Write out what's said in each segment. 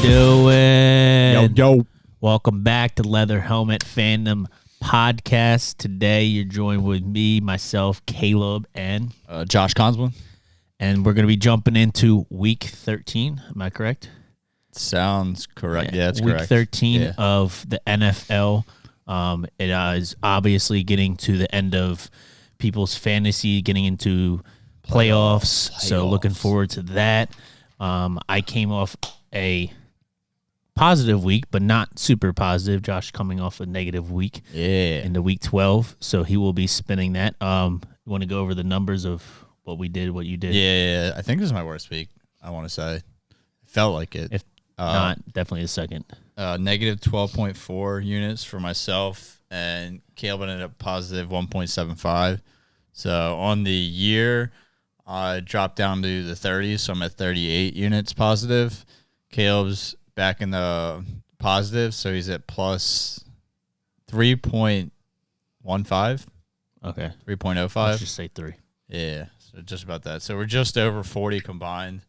doing? Yo. Welcome back to Leather Helmet Fandom Podcast. Today you're joined with me, myself, Caleb, and Josh Consman. And we're going to be jumping into Week 13. Am I correct? Sounds correct. Yeah, that's Week correct. 13 of the NFL. It is obviously getting to the end of people's fantasy, getting into playoffs. So looking forward to that. I came off a positive week, but not super positive. Josh coming off a negative week into Week 12, so he will be spinning that. You want to go over the numbers of what we did, what you did? Yeah. I think this is my worst week, I want to say. Felt like it. If not, definitely the second. Negative 12.4 units for myself, and Caleb ended up positive 1.75. So on the year, I dropped down to the 30s, so I'm at 38 units positive. Caleb's back in the positive, so he's at plus 3.15. Okay. 3.05. Let's just say 3. Yeah, so just about that. So we're just over 40 combined.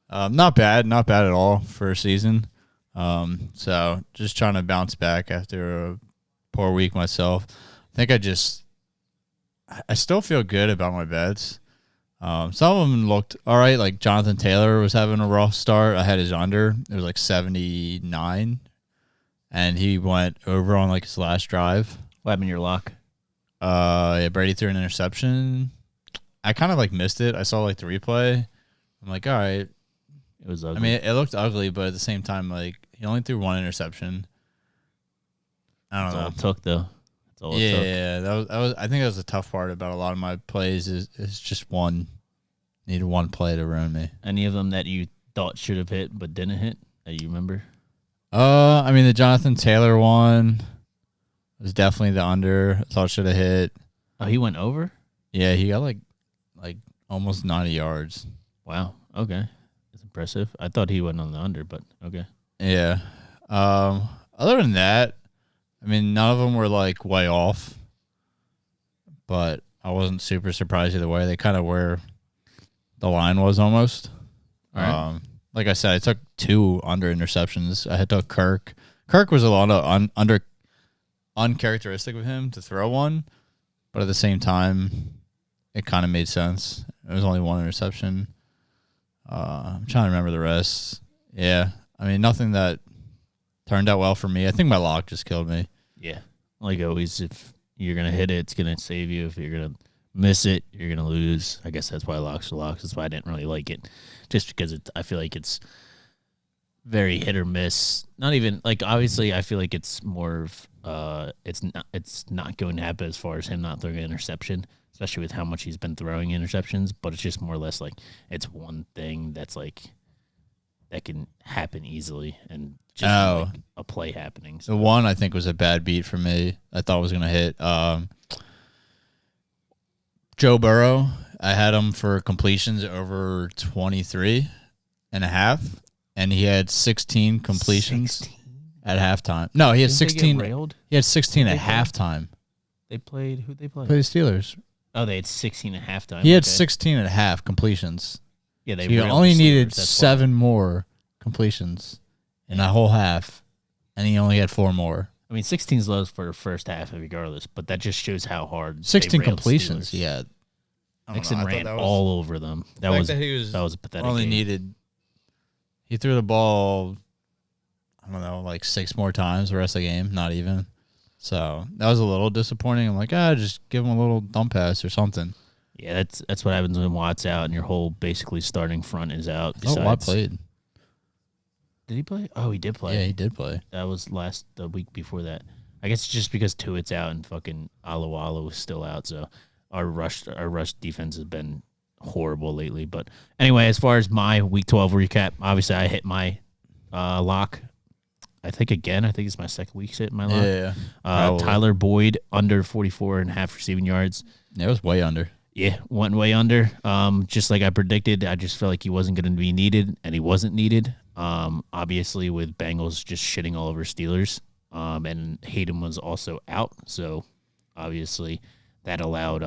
Not bad at all for a season. So just trying to bounce back after a poor week myself. I think I still feel good about my bets. Some of them looked all right. Like Jonathan Taylor was having a rough start. I had his under. It was like 79, and he went over on like his last drive. What happened to your lock? Yeah, Brady threw an interception. I kind of like missed it. I saw like the replay. I'm like, all right. It was ugly. I mean, it looked ugly, but at the same time, like he only threw one interception. I don't know. All it took though. That's all it took. Yeah, that was. I think that was the tough part about a lot of my plays is just one. Needed one play to ruin me. Any of them that you thought should have hit but didn't hit that you remember? I mean the Jonathan Taylor one was definitely the under. I thought should have hit. Oh, he went over? Yeah, he got like almost 90 yards. Wow. Okay. That's impressive. I thought he went on the under, but okay. Yeah. Other than that, I mean, none of them were like way off, but I wasn't super surprised either way. They kind of were. The line was almost. All right. Like I said, I took 2 under interceptions. I had took Kirk. Kirk was a lot of uncharacteristic of him to throw one, but at the same time, it kind of made sense. It was only 1 interception. I'm trying to remember the rest. Yeah, I mean, nothing that turned out well for me. I think my lock just killed me. Yeah. Like always, if you're going to hit it, it's going to save you. If you're going to miss it, you're going to lose. I guess that's why locks are locks. That's why I didn't really like it. Just because I feel like it's very hit or miss. Not even, like, obviously, I feel like it's more of, it's not going to happen as far as him not throwing an interception, especially with how much he's been throwing interceptions, but it's just more or less like it's one thing that's like, that can happen easily and just like a play happening. So. The one I think was a bad beat for me. I thought was going to hit. Joe Burrow, I had him for completions over 23 and a half, and he had 16 completions at halftime. No, he had 16. He had 16 at halftime. Who'd they play? Play the Steelers. Oh, they had 16 at halftime. He had 16 and a half completions. Yeah, they so he only needed 7 more completions in a whole half, and he only had 4 more. I mean, 16 is low for the first half, regardless, but that just shows how hard 16 completions. Yeah, Nixon ran all over them. That was a pathetic. Only game. needed. He threw the ball. I don't know, like 6 more times the rest of the game. Not even. So that was a little disappointing. I'm like, just give him a little dump pass or something. Yeah, that's what happens when Watt's out and your whole basically starting front is out. Oh, Watt played. Did he play? Oh, he did play. Yeah, he did play. That was the week before that. I guess it's just because Tuitt's out and fucking Alualu was still out. So our rush defense has been horrible lately. But anyway, as far as my Week 12 recap, obviously I hit my lock. I think it's my second week hit my lock. Yeah. Tyler Boyd under 44.5 receiving yards. Yeah, it was way under. Yeah, went way under. Just like I predicted, I just felt like he wasn't going to be needed, and he wasn't needed. Obviously, with Bengals just shitting all over Steelers, and Hayden was also out, so obviously that allowed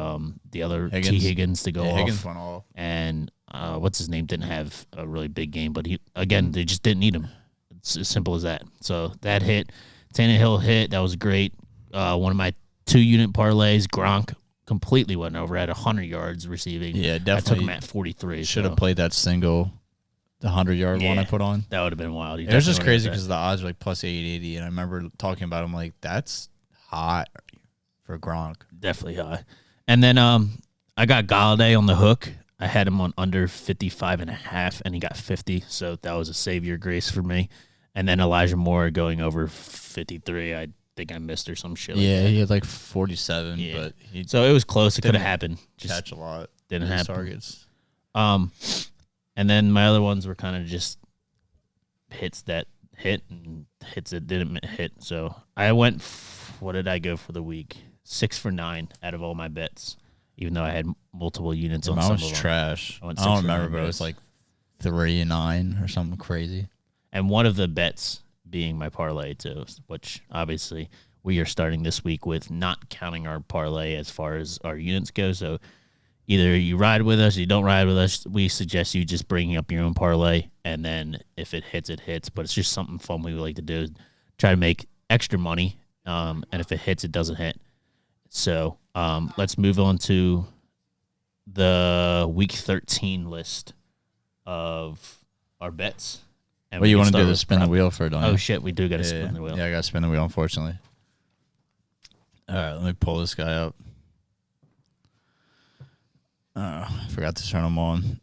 the other Higgins to go off. Higgins went off, and what's his name didn't have a really big game, but they just didn't need him. It's as simple as that. So that hit. Tannehill hit. That was great. One of my 2-unit parlays, Gronk completely went over at 100 yards receiving. Yeah, definitely. I took him at 43. Should have played that single, the 100-yard one I put on. That would have been wild. It was just crazy because the odds were like plus 880, and I remember talking about him like, that's hot for Gronk. Definitely high. And then I got Galladay on the hook. I had him on under 55.5, and he got 50, so that was a savior grace for me. And then Elijah Moore going over 53. I think I missed or some shit like that. He had like 47, but so it was close. It could have happened. Just catch a lot. Didn't happen. Targets. And then my other ones were kind of just hits that hit and hits that didn't hit. So I went, what did I go for the week? 6 for 9 out of all my bets, even though I had multiple units on some of them. Mine was trash. I don't remember, but it was like 3 and 9 or something crazy. And one of the bets being my parlay too, which obviously we are starting this week with not counting our parlay as far as our units go. So either you ride with us, or you don't ride with us. We suggest you just bringing up your own parlay, and then if it hits, it hits. But it's just something fun we like to do, try to make extra money. And if it hits, it doesn't hit. So let's move on to the Week 13 list of our bets. And you want to do the spin the wheel for it, don't you? Oh, shit, we do got to spin the wheel. Yeah, I got to spin the wheel, unfortunately. All right, let me pull this guy up. I forgot to turn him on.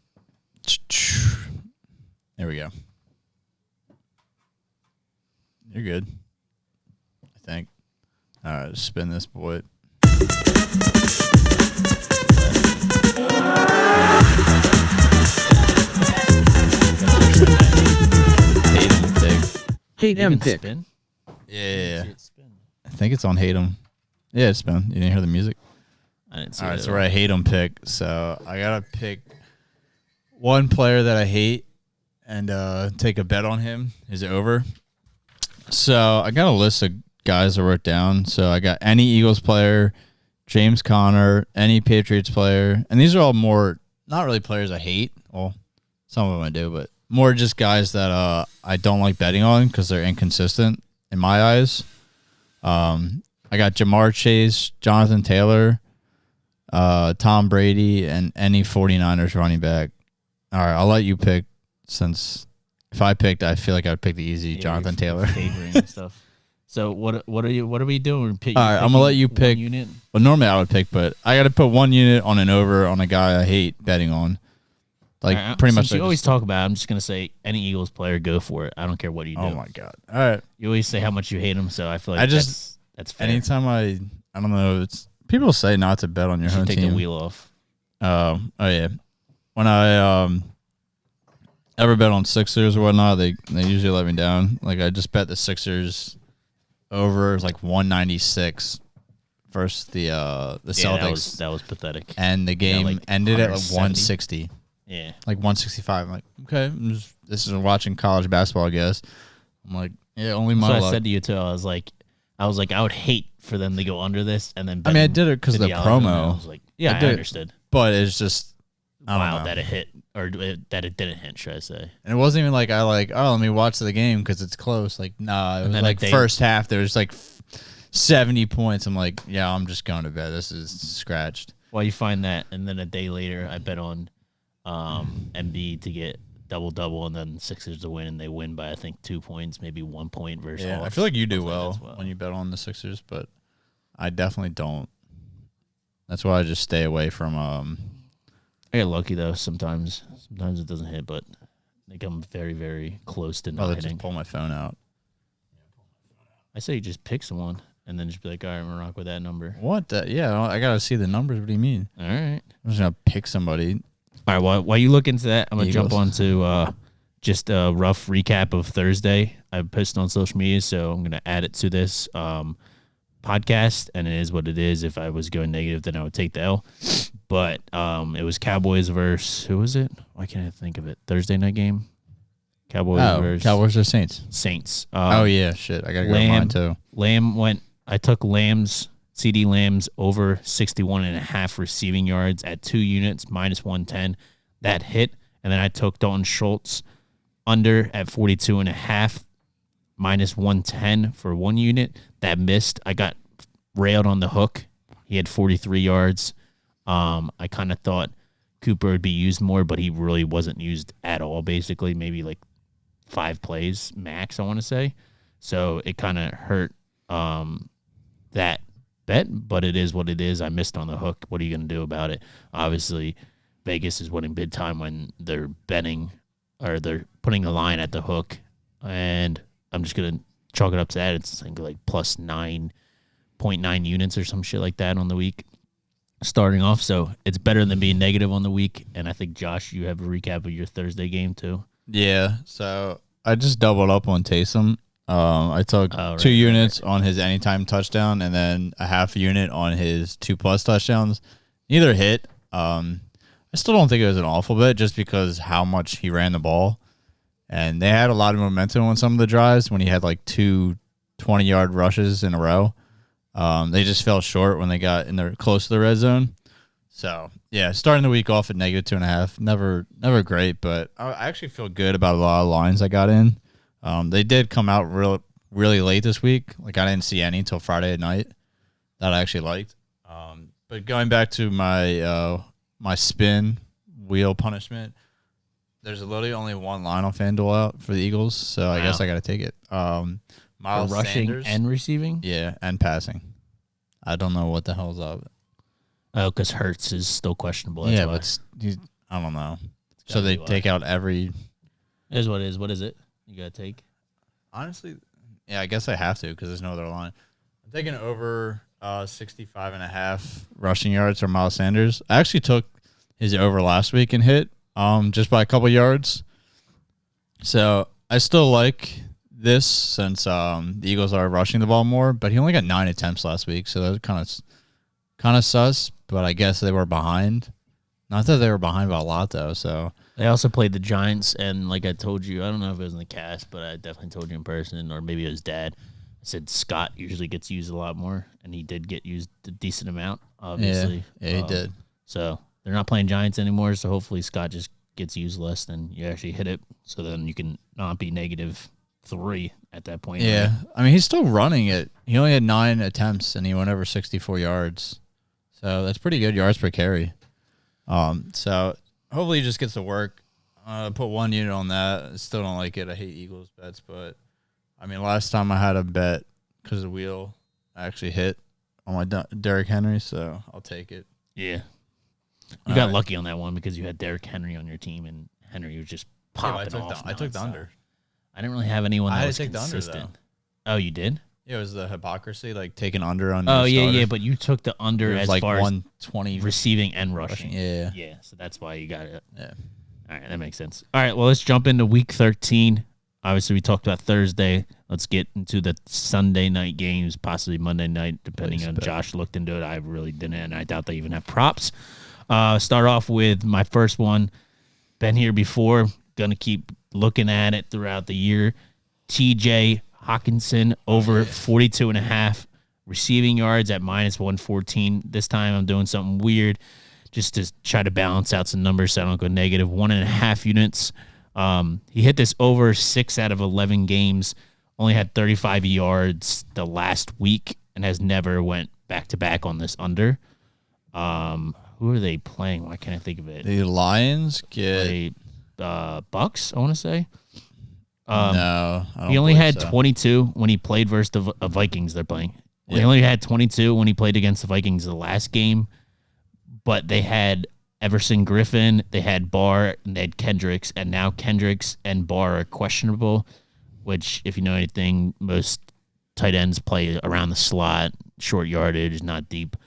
There we go. You're good, I think. All right, spin this boy. Hate him pick. Spin? Yeah. I think it's on Hate 'em. Yeah, it's spin. You didn't hear the music? I didn't see All right, it. so we're at Hate 'em pick. So I got to pick one player that I hate and take a bet on him. Is it over? So I got a list of guys I wrote down. So I got any Eagles player, James Conner, any Patriots player. And these are all more, not really players I hate. Well, some of them I do, but more just guys that I don't like betting on because they're inconsistent in my eyes. I got Jamar Chase, Jonathan Taylor, Tom Brady, and any 49ers running back. All right, I'll let you pick since if I picked, I feel like I would pick the easy Jonathan Taylor. Favoring and stuff. So what are we doing? All right, I'm gonna let you pick. Unit? Well, normally I would pick, but I got to put one unit on an over on a guy I hate betting on. Like right, pretty much. You always talk about it, I'm just gonna say any Eagles player, go for it. I don't care what you do. Oh my god! All right. You always say how much you hate him, so I feel like that's fair. Anytime I don't know. It's people say not to bet on your own take team. the wheel off. Oh yeah. When I ever bet on Sixers or whatnot, they usually let me down. Like I just bet the Sixers over. It was like 196 versus the Celtics. That was pathetic. And the game like ended at 160. Yeah. Like 165. I'm like, okay, this is watching college basketball, I guess. I'm like, yeah, only my luck. I said to you too. I was like, I would hate for them to go under this and then. I mean, I did it because of the promo. I was like, yeah, I understood. But it's just wow that it hit or that it didn't hit. Should I say? And it wasn't even like let me watch the game because it's close. Like, nah, it was like first half. There was like 70 points. I'm like, yeah, I'm just going to bed. This is scratched. Well, you find that, and then a day later, I bet on Embiid to get double, and then Sixers to win, and they win by I think 2 points, maybe 1 point versus. Yeah, I feel like you do well when you bet on the Sixers, but I definitely don't. That's why I just stay away from. I get lucky though. Sometimes it doesn't hit, but they come very, very close to not hitting. Just pull my phone out. I say you just pick someone and then just be like, all right, I'm gonna rock with that number. What? Yeah, I gotta see the numbers. What do you mean? All right, I'm just gonna pick somebody. All right. While you look into that, I'm gonna jump onto just a rough recap of Thursday. I posted on social media, so I'm gonna add it to this podcast, and it is what it is. If I was going negative, then I would take the L. But it was Cowboys versus who was it? Why can't I think of it? Thursday night game. Cowboys or Saints. Saints. Oh yeah, shit. I gotta go to mine too. Lamb went. I took CD Lamb's over 61.5 receiving yards at 2 units minus 110. That hit, and then I took Dalton Schultz under at 42.5 minus 110 for one unit. That missed. I got railed on the hook. He had 43 yards. I kind of thought Cooper would be used more, but he really wasn't used at all, basically. Maybe like 5 plays max, I want to say. So it kind of hurt that bet, but it is what it is. I missed on the hook. What are you going to do about it? Obviously, Vegas is winning big time when they're betting or they're putting the line at the hook, and I'm just going to chalk it up to that. It's like plus 9.9 units or some shit like that on the week starting off. So it's better than being negative on the week. And I think, Josh, you have a recap of your Thursday game too. Yeah, so I just doubled up on Taysom. I took 2 units on his anytime touchdown and then a half unit on his 2+ touchdowns. Neither hit. I still don't think it was an awful bet just because how much he ran the ball. And they had a lot of momentum on some of the drives when he had like 2 20-yard rushes in a row. They just fell short when they got in there close to the red zone. So, yeah, starting the week off at negative 2.5, never great, but I actually feel good about a lot of lines I got in. They did come out really late this week. Like, I didn't see any until Friday at night that I actually liked. But going back to my my spin wheel punishment, there's literally only one line on FanDuel out for the Eagles, so I guess I got to take it. Miles for rushing Sanders, and receiving? yeah, and passing. I don't know what the hell's up. Oh, because Hurts is still questionable. That's why. But I don't know. So they take out every. It is what it is. What is it? You got to take? Honestly, yeah, I guess I have to because there's no other line. I'm taking over 65.5 rushing yards for Miles Sanders. I actually took his over last week and hit just by a couple yards. So I still like this since the Eagles are rushing the ball more, but he only got 9 attempts last week, so that was kind of sus. But I guess they were behind. Not that they were behind by a lot though. So they also played the Giants, and like I told you, I don't know if it was in the cast, but I definitely told you in person, or maybe it was Dad. I said Scott usually gets used a lot more, and he did get used a decent amount, obviously. Yeah, he did. So they're not playing Giants anymore, so hopefully Scott just gets used less, then you actually hit it, so then you can not be -3 at that point. Yeah, right? I mean, he's still running it. He only had 9 attempts, and he went over 64 yards. So that's pretty good yards per carry. So hopefully he just gets to work. Put 1 unit on that. I still don't like it. I hate Eagles bets, but I mean, last time I had a bet because the wheel actually hit on my Derrick Henry, so I'll take it. Yeah. You got lucky on that one because you had Derrick Henry on your team, and Henry was just popping off. I took the under. I didn't really have anyone that was take consistent. the under, oh, you did? Yeah, it was the hypocrisy, like taking under on. Oh yeah, but you took the under as like far 120 as receiving and rushing. Yeah, yeah. So that's why you got it. Yeah. All right, that makes sense. All right, well, let's jump into Week 13. Obviously, we talked about Thursday. Let's get into the Sunday night games, possibly Monday night, depending on Josh looked into it. I really didn't, and I doubt they even have props. Start off with my first one. Been here before. Going to keep looking at it throughout the year. TJ Hawkinson over 42.5 receiving yards at -114. This time I'm doing something weird just to try to balance out some numbers so I don't go negative. 1.5 units. He hit this over 6 out of 11 games. Only had 35 yards the last week and has never went back-to-back on this under. Who are they playing? Why can't I think of it? The Lions get Bucks, I want to say. No, I don't he only had so. 22 when he played versus the Vikings they're playing. Yeah. He only had 22 when he played against the Vikings the last game, but they had Everson Griffin, they had Barr, and they had Kendricks, and now Kendricks and Barr are questionable, which, if you know anything, most tight ends play around the slot, short yardage, not deep,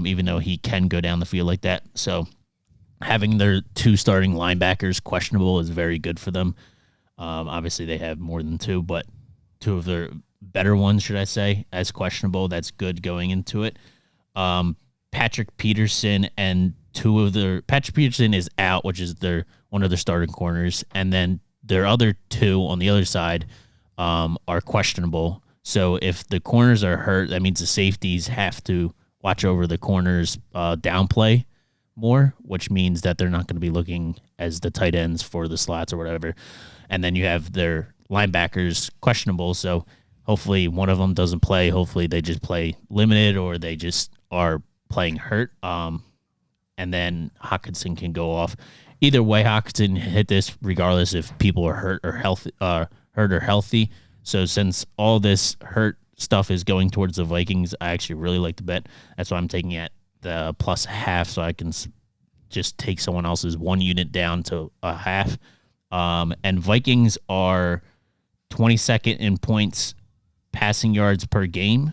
even though he can go down the field like that. So having their 2 starting linebackers questionable is very good for them. Obviously, they have more than 2, but 2 of their better ones, should I say, as questionable. That's good going into it. Patrick Peterson and Patrick Peterson is out, which is one of their starting corners, and then their other 2 on the other side are questionable. So if the corners are hurt, that means the safeties have to watch over the corners downplay more, which means that they're not going to be looking as the tight ends for the slots or whatever. And then you have their linebackers questionable, so hopefully one of them doesn't play. Hopefully they just play limited or they just are playing hurt. And then Hawkinson can go off. Either way, Hawkinson hit this regardless if people are hurt or healthy. So since all this hurt stuff is going towards the Vikings, I actually really like the bet. That's why I'm taking at the plus half, so I can just take someone else's 1 unit down to a half. And Vikings are 22nd in points, passing yards per game.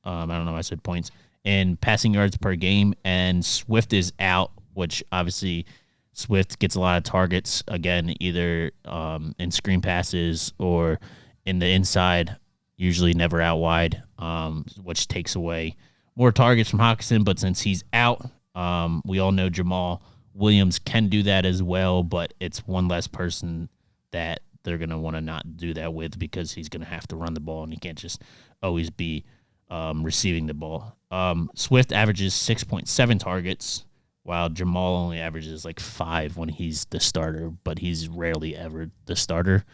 I don't know why I said points. In passing yards per game, and Swift is out, which obviously Swift gets a lot of targets, again, either in screen passes or in the inside, usually never out wide, which takes away more targets from Hawkinson. But since he's out, we all know Jamal Williams can do that as well, but it's one less person that they're going to want to not do that with because he's going to have to run the ball, and he can't just always be receiving the ball. Swift averages 6.7 targets, while Jamal only averages like 5 when he's the starter, but he's rarely ever the starter,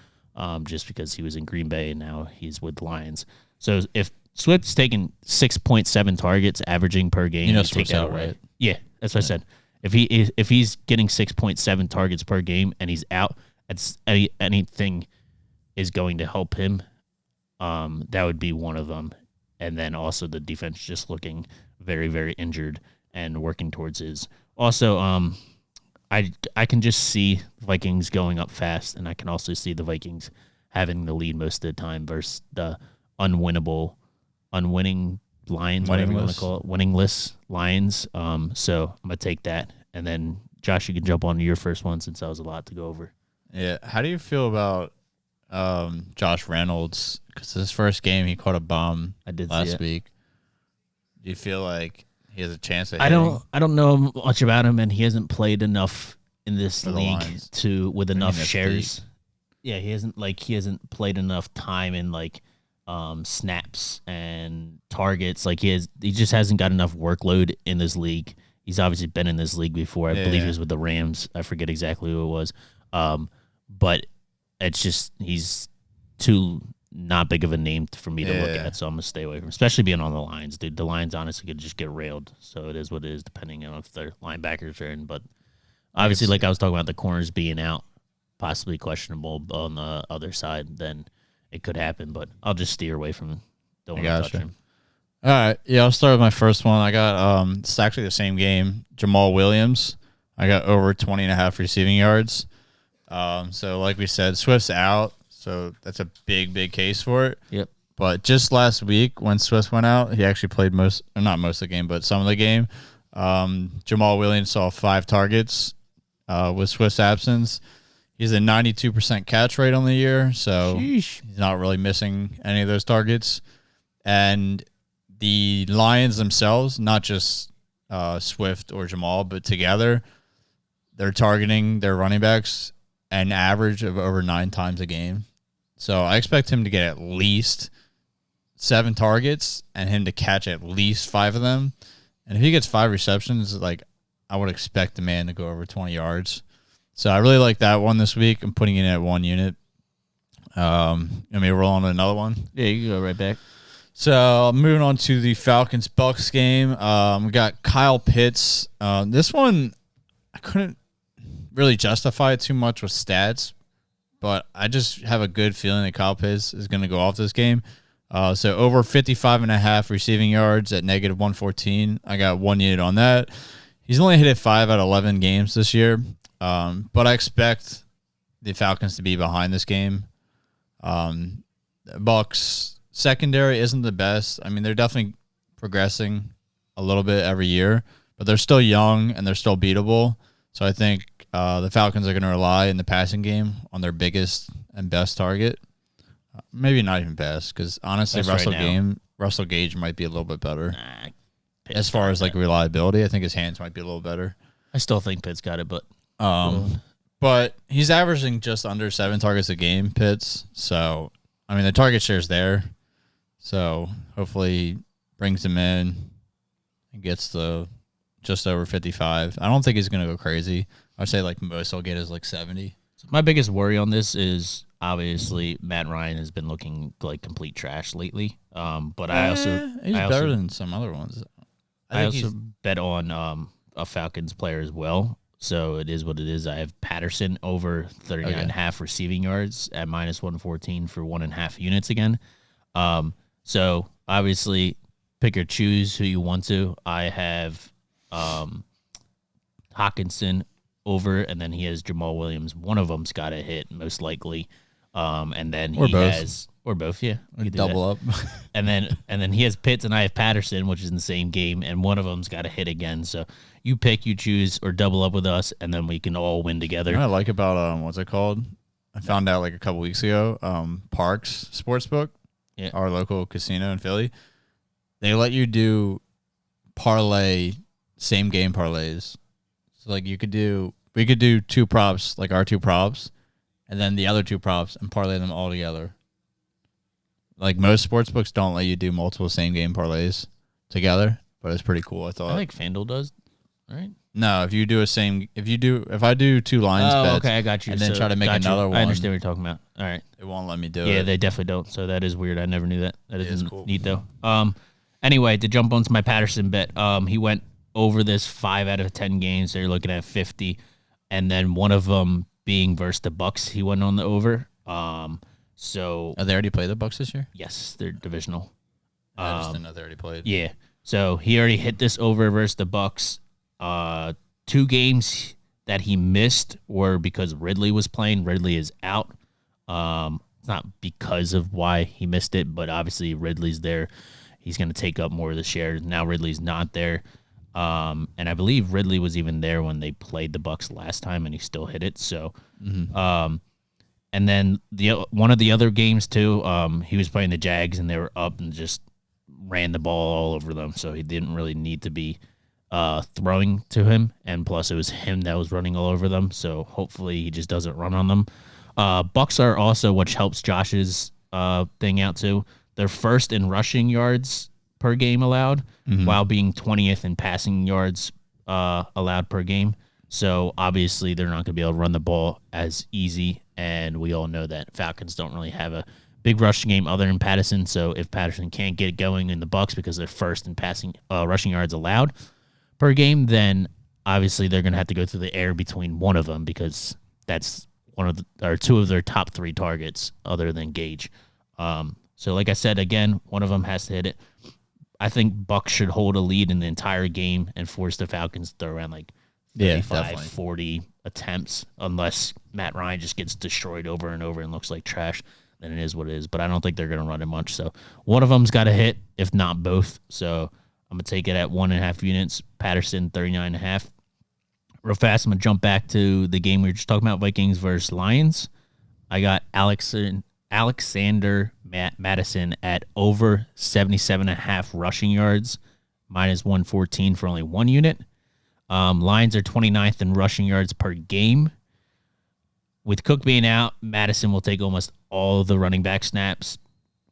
just because he was in Green Bay and now he's with the Lions. So if Swift's taking 6.7 targets averaging per game, you know, take Swift's out, right? Yeah, that's what I said. If he's getting 6.7 targets per game and he's out, anything is going to help him. That would be one of them. And then also the defense just looking very, very injured and working towards his. Also, I can just see Vikings going up fast, and I can also see the Vikings having the lead most of the time versus the unwinning Lions, whatever you want to call it, winningless Lions. So I'm going to take that. And then, Josh, you can jump on your first one since that was a lot to go over. Yeah. How do you feel about Josh Reynolds? Because his first game, he caught a bomb last week. Do you feel like he has a chance at hitting? I don't know much about him, and he hasn't played enough in this league with enough shares. Yeah, he hasn't played enough time in snaps and targets. Like he just hasn't got enough workload in this league. He's obviously been in this league before. I believe he was with the Rams. I forget exactly who it was. But it's just he's too not big of a name for me to look at, so I'm gonna stay away from him, especially being on the Lions, dude. The Lions honestly could just get railed, so it is what it is, depending on if their linebackers are in. But obviously, like I was talking about, the corners being out, possibly questionable on the other side, then it could happen. But I'll just steer away from him. Don't want to touch him. All right, yeah, I'll start with my first one. I got it's actually the same game. Jamal Williams. I got over 20.5 receiving yards. So like we said, Swift's out. So that's a big case for it. Yep. But just last week when Swift went out, he actually played not most of the game, but some of the game. Jamal Williams saw 5 targets with Swift's absence. He's a 92% catch rate on the year, so he's not really missing any of those targets. And the Lions themselves, not just Swift or Jamal, but together, they're targeting their running backs an average of over 9 times a game. So I expect him to get at least 7 targets and him to catch at least 5 of them. And if he gets 5 receptions, I would expect the man to go over 20 yards. So I really like that one this week. I'm putting it at 1 unit. Let me roll on to another one. Yeah, you can go right back. So moving on to the Falcons-Bucks game. We got Kyle Pitts. This one, I couldn't really justify it too much with stats, but I just have a good feeling that Kyle Pitts is going to go off this game. So over 55.5 receiving yards at negative 114. I got 1 unit on that. He's only hit it 5 out of 11 games this year, but I expect the Falcons to be behind this game. Bucks secondary isn't the best. I mean, they're definitely progressing a little bit every year, but they're still young and they're still beatable. So I think the Falcons are going to rely in the passing game on their biggest and best target. Maybe not even best, because honestly, Russell Gage might be a little bit better. As far as reliability, I think his hands might be a little better. I still think Pitt's got it, but but he's averaging just under 7 targets a game, Pitts. So I mean, the target share's there. So hopefully he brings him in and gets the just over 55. I don't think he's going to go crazy. I'd say most he'll get is 70. So my biggest worry on this is obviously Matt Ryan has been looking like complete trash lately. But I he's I better also than some other ones. I also bet on a Falcons player as well. So it is what it is. I have Patterson over 39 and a half receiving yards at minus 114 for 1.5 units again. So obviously pick or choose who you want to. I have Hawkinson over, and then he has Jamal Williams. One of them's got to hit most likely. And then Or he both. has or both, yeah. Or double up. And then he has Pitts and I have Patterson, which is in the same game, and one of them's got to hit again. So you pick, you choose, or double up with us, and then we can all win together. You know what I like about what's it called? I found out like a couple weeks ago. Parks Sportsbook, our local casino in Philly, they let you do parlay, same game parlays. So like we could do two props, like our two props, and then the other two props, and parlay them all together. Like most sportsbooks don't let you do multiple same game parlays together, but it's pretty cool. I thought. I think FanDuel does, right? No, if I do two lines bets, okay, I got you. And then try to make another one. I understand what you're talking about. All right, it won't let me do it. Yeah, they definitely don't. So that is weird. I never knew that. That is cool. Neat though. Anyway, to jump onto my Patterson bet, he went over this 5 out of 10 games. They're looking at 50, and then one of them being versus the Bucks, he went on the over. So they already played the Bucks this year? Yes, they're divisional. I just didn't know they already played. Yeah. So he already hit this over versus the Bucks. 2 games that he missed were because Ridley was playing. Ridley is out. It's not because of why he missed it, but obviously Ridley's there. He's going to take up more of the share. Now Ridley's not there. And I believe Ridley was even there when they played the Bucks last time, and he still hit it. So, and then one of the other games too, he was playing the Jags, and they were up and just ran the ball all over them. So he didn't really need to be throwing to him, and plus it was him that was running all over them. So hopefully he just doesn't run on them. Bucks are also, which helps Josh's thing out too. They're first in rushing yards per game allowed, while being 20th in passing yards allowed per game. So obviously they're not going to be able to run the ball as easy, and we all know that Falcons don't really have a big rushing game other than Patterson. So if Patterson can't get going in the Bucks because they're first in passing rushing yards allowed per game, then obviously they're going to have to go through the air between one of them, because that's two of their top 3 targets other than Gage. So like I said, again, one of them has to hit it. I think Bucks should hold a lead in the entire game and force the Falcons to throw around like 35, 40 attempts, unless Matt Ryan just gets destroyed over and over and looks like trash. Then it is what it is. But I don't think they're going to run it much. So one of them's got to hit, if not both. So I'm going to take it at 1.5 units. Patterson, 39.5. Real fast, I'm going to jump back to the game we were just talking about, Vikings versus Lions. I got Alexander Madison at over 77.5 rushing yards, minus 114 for only 1 unit. Lions are 29th in rushing yards per game. With Cook being out, Madison will take almost all of the running back snaps.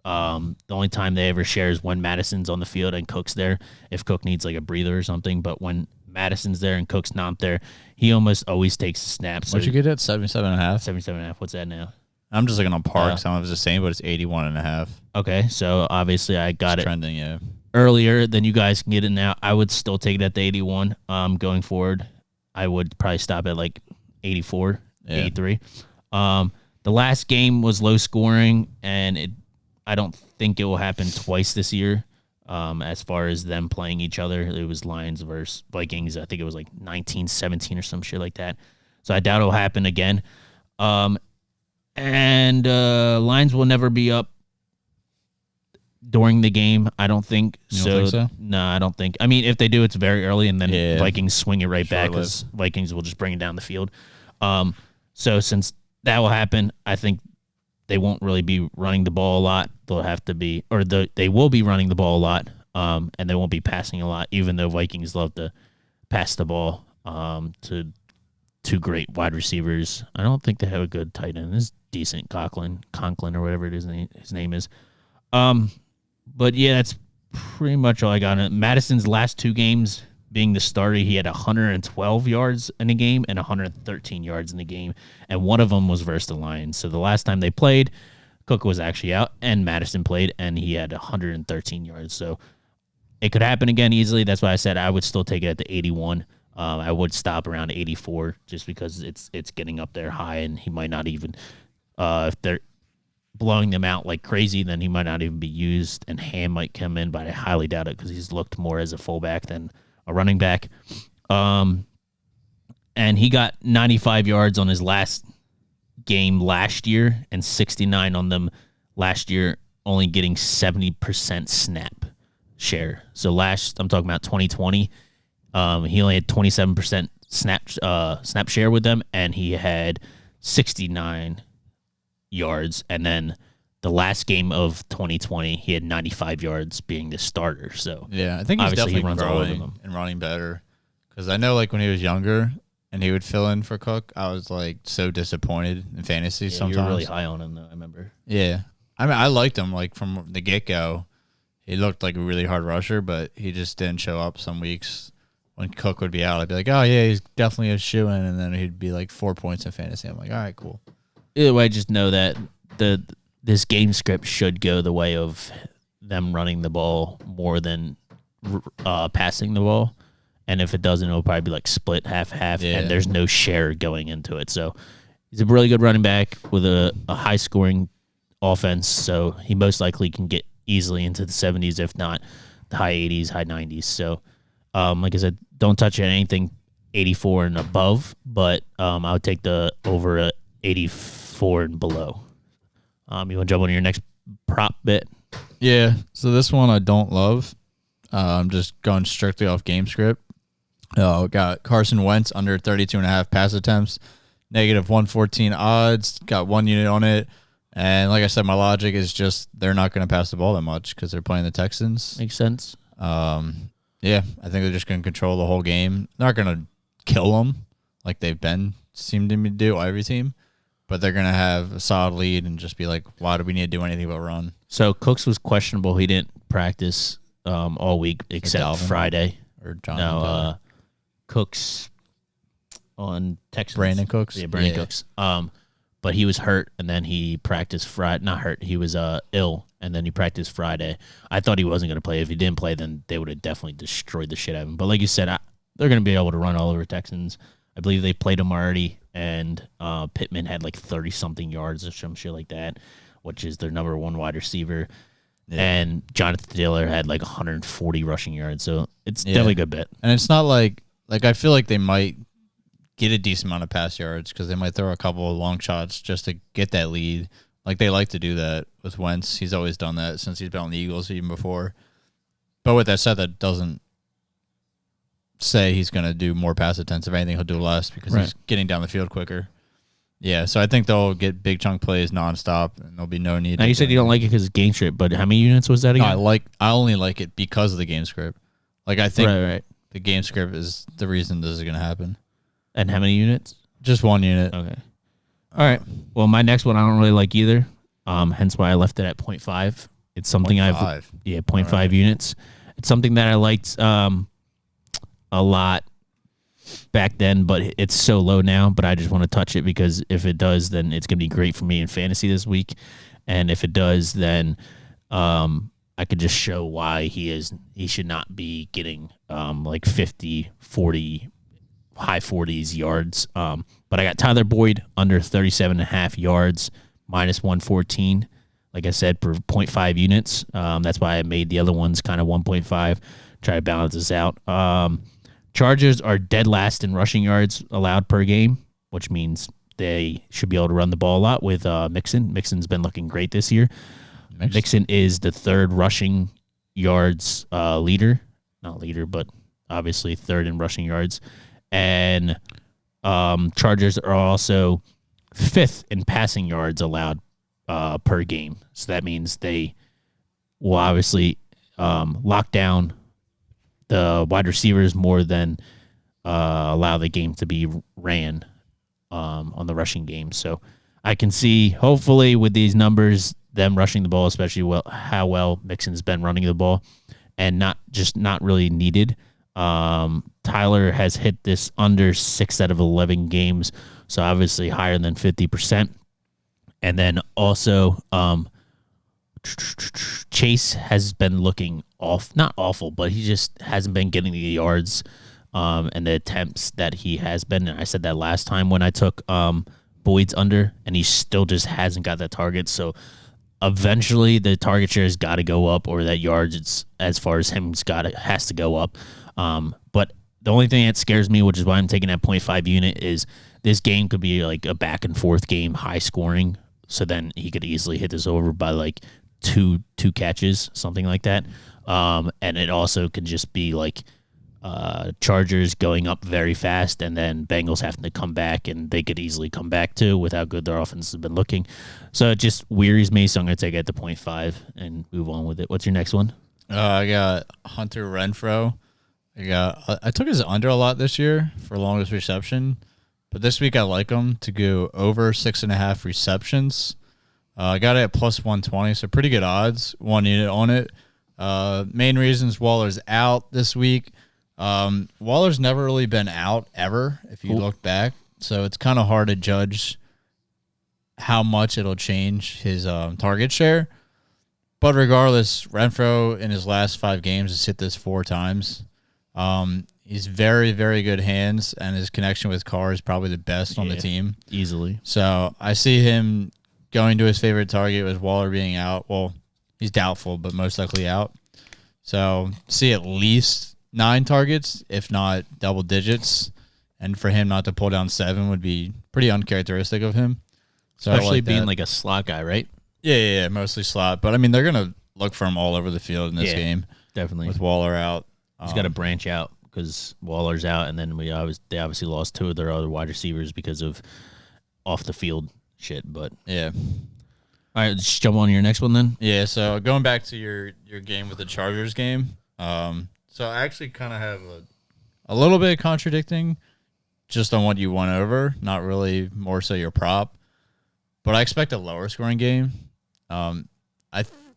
The only time they ever share is when Madison's on the field and Cook's there, if Cook needs like a breather or something. But when Madison's there and Cook's not there, he almost always takes the snaps. What'd you get at 77.5? 77.5. What's that now? I'm just looking on Parks. I don't know if it's the same, but it's 81.5. Okay, so obviously I got it trending, earlier than you guys can get it now. I would still take it at the 81. Going forward, I would probably stop at like 84, 83. The last game was low scoring, and I don't think it will happen twice this year. As far as them playing each other, it was Lions versus Vikings. I think it was like 19-17 or some shit like that. So I doubt it'll happen again. And Lions will never be up during the game, I don't think. You don't think so? No, I don't think. I mean, if they do, it's very early, and then Vikings swing it right back, because Vikings will just bring it down the field. So since that will happen, I think they won't really be running the ball a lot. They'll have to be, or they will be running the ball a lot, and they won't be passing a lot, even though Vikings love to pass the ball to 2 great wide receivers. I don't think they have a good tight end. It's decent, Conklin or whatever it is his name is. But yeah, that's pretty much all I got. Madison's last 2 games being the starter, he had 112 yards in a game and 113 yards in the game, and one of them was versus the Lions. So the last time they played, Cook was actually out, and Madison played, and he had 113 yards. So it could happen again easily. That's why I said I would still take it at the 81. I would stop around 84 just because it's getting up there high, and he might not even if they're blowing them out like crazy, then he might not even be used, and Ham might come in, but I highly doubt it because he's looked more as a fullback than a running back. And he got 95 yards on his last game last year and 69 on them last year, only getting 70% snap share. So I'm talking about 2020. He only had 27% snap share with them, and he had 69 yards. And then the last game of 2020, he had 95 yards being the starter. So yeah, I think he's definitely growing and running better. Because I know, like, when he was younger and he would fill in for Cook, I was like so disappointed in fantasy. Sometimes you were really high on him, though. I remember. Yeah, I mean, I liked him like from the get go. He looked like a really hard rusher, but he just didn't show up some weeks. When Cook would be out, I'd be like, oh, yeah, he's definitely a shoo-in, and then he'd be like 4 points in fantasy. I'm like, all right, cool. Either way, just know that this game script should go the way of them running the ball more than passing the ball. And if it doesn't, it'll probably be like split half-half, and there's no share going into it. So he's a really good running back with a high-scoring offense, so he most likely can get easily into the 70s, if not the high 80s, high 90s. So, like I said, don't touch anything 84 and above, but I would take the over 84 and below. You want to jump on your next prop bit? Yeah, so this one I don't love. I'm just going strictly off game script. Got Carson Wentz under 32.5 pass attempts, negative 114 odds, got 1 unit on it. And like I said, my logic is just they're not going to pass the ball that much because they're playing the Texans. Makes sense. Yeah, I think they're just going to control the whole game. They're not going to kill them like they've seemed to do every team, but they're going to have a solid lead and just be like, why do we need to do anything but run? So Cooks was questionable. He didn't practice all week except Friday. Or John. No, Cooks on Texans. Brandon Cooks? Yeah, Brandon Cooks. But he was hurt, and then he practiced Friday. Not hurt. He was ill, and then he practiced Friday. I thought he wasn't going to play. If he didn't play, then they would have definitely destroyed the shit out of him. But like you said, they're going to be able to run all over Texans. I believe they played him already, and Pittman had like 30-something yards or some shit like that, which is their number one wide receiver. Yeah. And Jonathan Taylor had like 140 rushing yards. So it's definitely a good bet. And it's not like I feel like they might get a decent amount of pass yards because they might throw a couple of long shots just to get that lead. Like they like to do that with Wentz. He's always done that since he's been on the Eagles even before. But with that said, that doesn't say he's going to do more pass attempts. If anything, he'll do less because he's getting down the field quicker. Yeah, so I think they'll get big chunk plays nonstop, and there'll be no need. Now, you said you don't like it because it's game script, but how many units was that again? No, I only like it because of the game script. Like, I think the game script is the reason this is going to happen. And how many units? Just 1 unit. Okay. All right. Well, my next one I don't really like either. Hence why I left it at 0.5. It's something 0.5 units. It's something that I liked a lot back then, but it's so low now. But I just want to touch it because if it does, then it's gonna be great for me in fantasy this week. And if it does, then I could just show why he should not be getting like 50, 40, high 40s yards. But I got Tyler Boyd under 37.5 yards, minus 114. Like I said, for 0.5 units. That's why I made the other ones kind of 1.5. Try to balance this out. Chargers are dead last in rushing yards allowed per game, which means they should be able to run the ball a lot with Mixon. Mixon's been looking great this year. Mixon is the third rushing yards leader. Not leader, but obviously third in rushing yards. And Chargers are also fifth in passing yards allowed per game. So that means they will obviously lock down the wide receivers more than allow the game to be ran on the rushing game. So I can see, hopefully, with these numbers, them rushing the ball, especially how well Mixon's been running the ball, and not really needed. Tyler has hit this under 6 out of 11 games, so obviously higher than 50%. And then also, Chase has been looking not awful, but he just hasn't been getting the yards and the attempts that he has been. And I said that last time when I took Boyd's under, and he still just hasn't got that target. So eventually the target share has got to go up, or that yards, it's, as far as him, has to go up. But the only thing that scares me, which is why I'm taking that 0.5 unit, is this game could be like a back and forth game, high scoring. So then he could easily hit this over by like two catches, something like that. And it also could just be like Chargers going up very fast, and then Bengals having to come back, and they could easily come back too with how good their offense has been looking. So it just wearies me. So I'm going to take it at the 0.5 and move on with it. What's your next one? I got Hunter Renfrow. I took his under a lot this year for longest reception, but this week I like him to go over 6.5 receptions. I got it at plus 120, so pretty good odds. 1 unit on it. Main reasons: Waller's out this week. Waller's never really been out ever, if you look back. So it's kind of hard to judge how much it'll change his target share. But regardless, Renfrow in his last 5 games has hit this 4 times. He's very, very good hands, and his connection with Carr is probably the best on the team. Easily. So I see him going to his favorite target with Waller being out. Well, he's doubtful, but most likely out. So see at least 9 targets, if not double digits. And for him not to pull down 7 would be pretty uncharacteristic of him. So especially being like a slot guy, right? Yeah, mostly slot. But, I mean, they're going to look for him all over the field in this game. Definitely. With Waller out. He's got to branch out because Waller's out, and then they obviously lost 2 of their other wide receivers because of off-the-field shit. But yeah. All right, let's jump on to your next one then. Yeah, so going back to your game with the Chargers game, so I actually kind of have a little bit contradicting just on what you went over, not really more so your prop. But I expect a lower scoring game than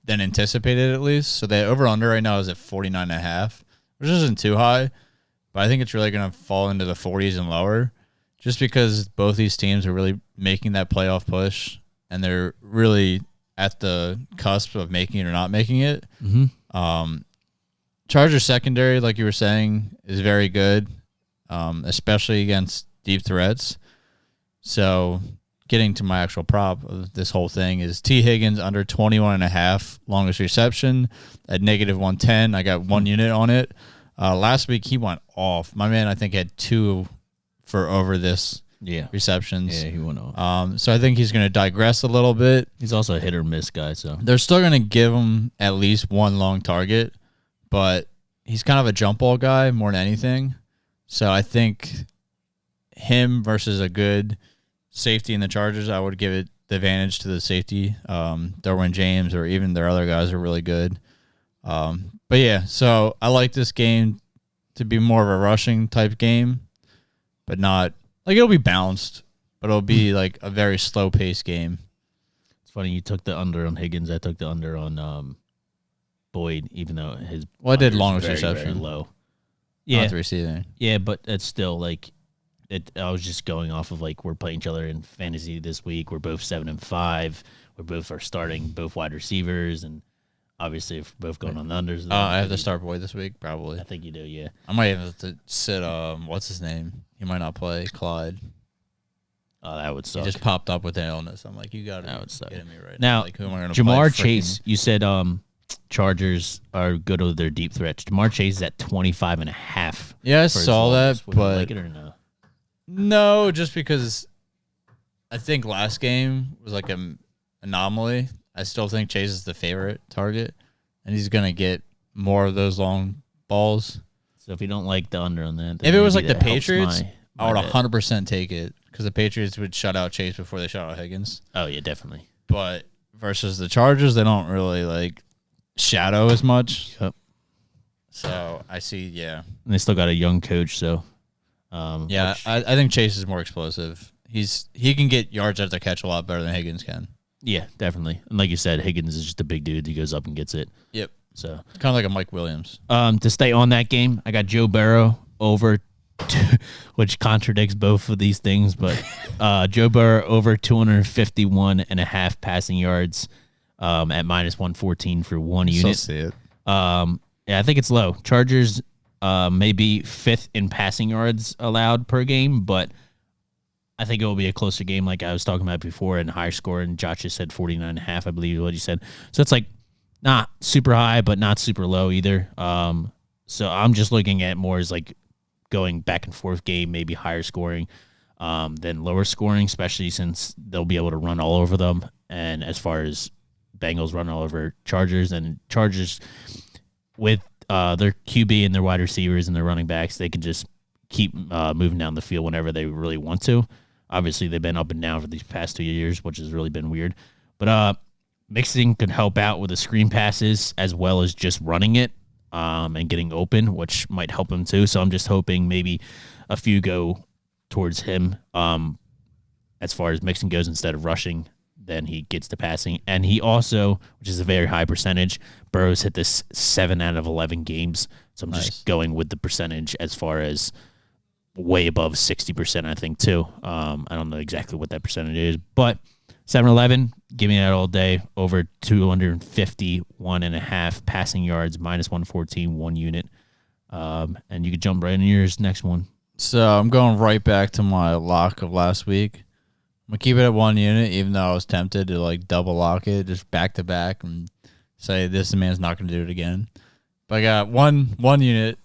anticipated, at least. So the over-under right now is at 49.5, which isn't too high, but I think it's really going to fall into the 40s and lower just because both these teams are really making that playoff push, and they're really at the cusp of making it or not making it. Mm-hmm. Chargers secondary, like you were saying, is very good, especially against deep threats. So getting to my actual prop of this whole thing is T. Higgins under 21.5 longest reception at negative 110. I got 1 unit on it. Last week he went off. My man, I think, had 2 for over this receptions. Yeah, he went off. So I think he's going to digress a little bit. He's also a hit or miss guy, so they're still going to give him at least 1 long target, but he's kind of a jump ball guy more than anything. So I think him versus a good safety in the Chargers, I would give it the advantage to the safety. Derwin James or even their other guys are really good. But yeah, so I like this game to be more of a rushing type game, but not like it'll be balanced, but it'll be like a very slow paced game. It's funny you took the under on Higgins. I took the under on Boyd, even though his I did longest reception, very low. Yeah, receiving. Yeah, but it's still like I was just going off of like we're playing each other in fantasy this week. We're both 7-5. We both are starting both wide receivers, and obviously if we're both going on the unders. I have to start Boyd this week, probably. I think you do, yeah. I might have to sit. What's his name? He might not play. Clyde. Oh, that would suck. He just popped up with an illness. I'm like, you got that would suck. Kidding me right now. Like, who am I going to play? Jamar Chase. You said Chargers are good with their deep threats. Jamar Chase is at 25.5. Yeah, I saw that, Would you but like it or no? No, just because I think last game was like an anomaly. I still think Chase is the favorite target, and he's going to get more of those long balls. So if you don't like the under on that, if it was like the Patriots, my I would 100% take it because the Patriots would shut out Chase before they shut out Higgins. Oh, yeah, definitely. But versus the Chargers, they don't really like shadow as much. Yep. So I see, yeah. And they still got a young coach, so. I think Chase is more explosive. He can get yards after catch a lot better than Higgins can. Yeah, definitely. And like you said, Higgins is just a big dude. He goes up and gets it. Yep. So kind of like a Mike Williams. To stay on that game, I got Joe Burrow over, which contradicts both of these things, but Joe Burrow over 251.5 passing yards at minus 114 for one unit. Still see it. Yeah, I think it's low. Chargers maybe fifth in passing yards allowed per game, but I think it will be a closer game like I was talking about before and higher score, and Josh just said 49.5, I believe is what you said. So it's like not super high, but not super low either. So I'm just looking at more as like going back and forth game, maybe higher scoring than lower scoring, especially since they'll be able to run all over them. And as far as Bengals run all over Chargers, and Chargers with their QB and their wide receivers and their running backs, they can just keep moving down the field whenever they really want to. Obviously, they've been up and down for these past 2 years, which has really been weird. But mixing could help out with the screen passes as well as just running it and getting open, which might help him too. So I'm just hoping maybe a few go towards him as far as mixing goes instead of rushing. Then he gets to passing. And he also, which is a very high percentage, Burrow's hit this 7 out of 11 games. So I'm just going with the percentage as far as way above 60%, I think, too. I don't know exactly what that percentage is, but 7-11, give me that all day. Over 251.5 passing yards, minus 114, 1 unit. And you could jump right into yours next one. So I'm going right back to my lock of last week. I'm going to keep it at 1 unit, even though I was tempted to like double lock it, just back to back and say this man's not going to do it again. But I got one unit,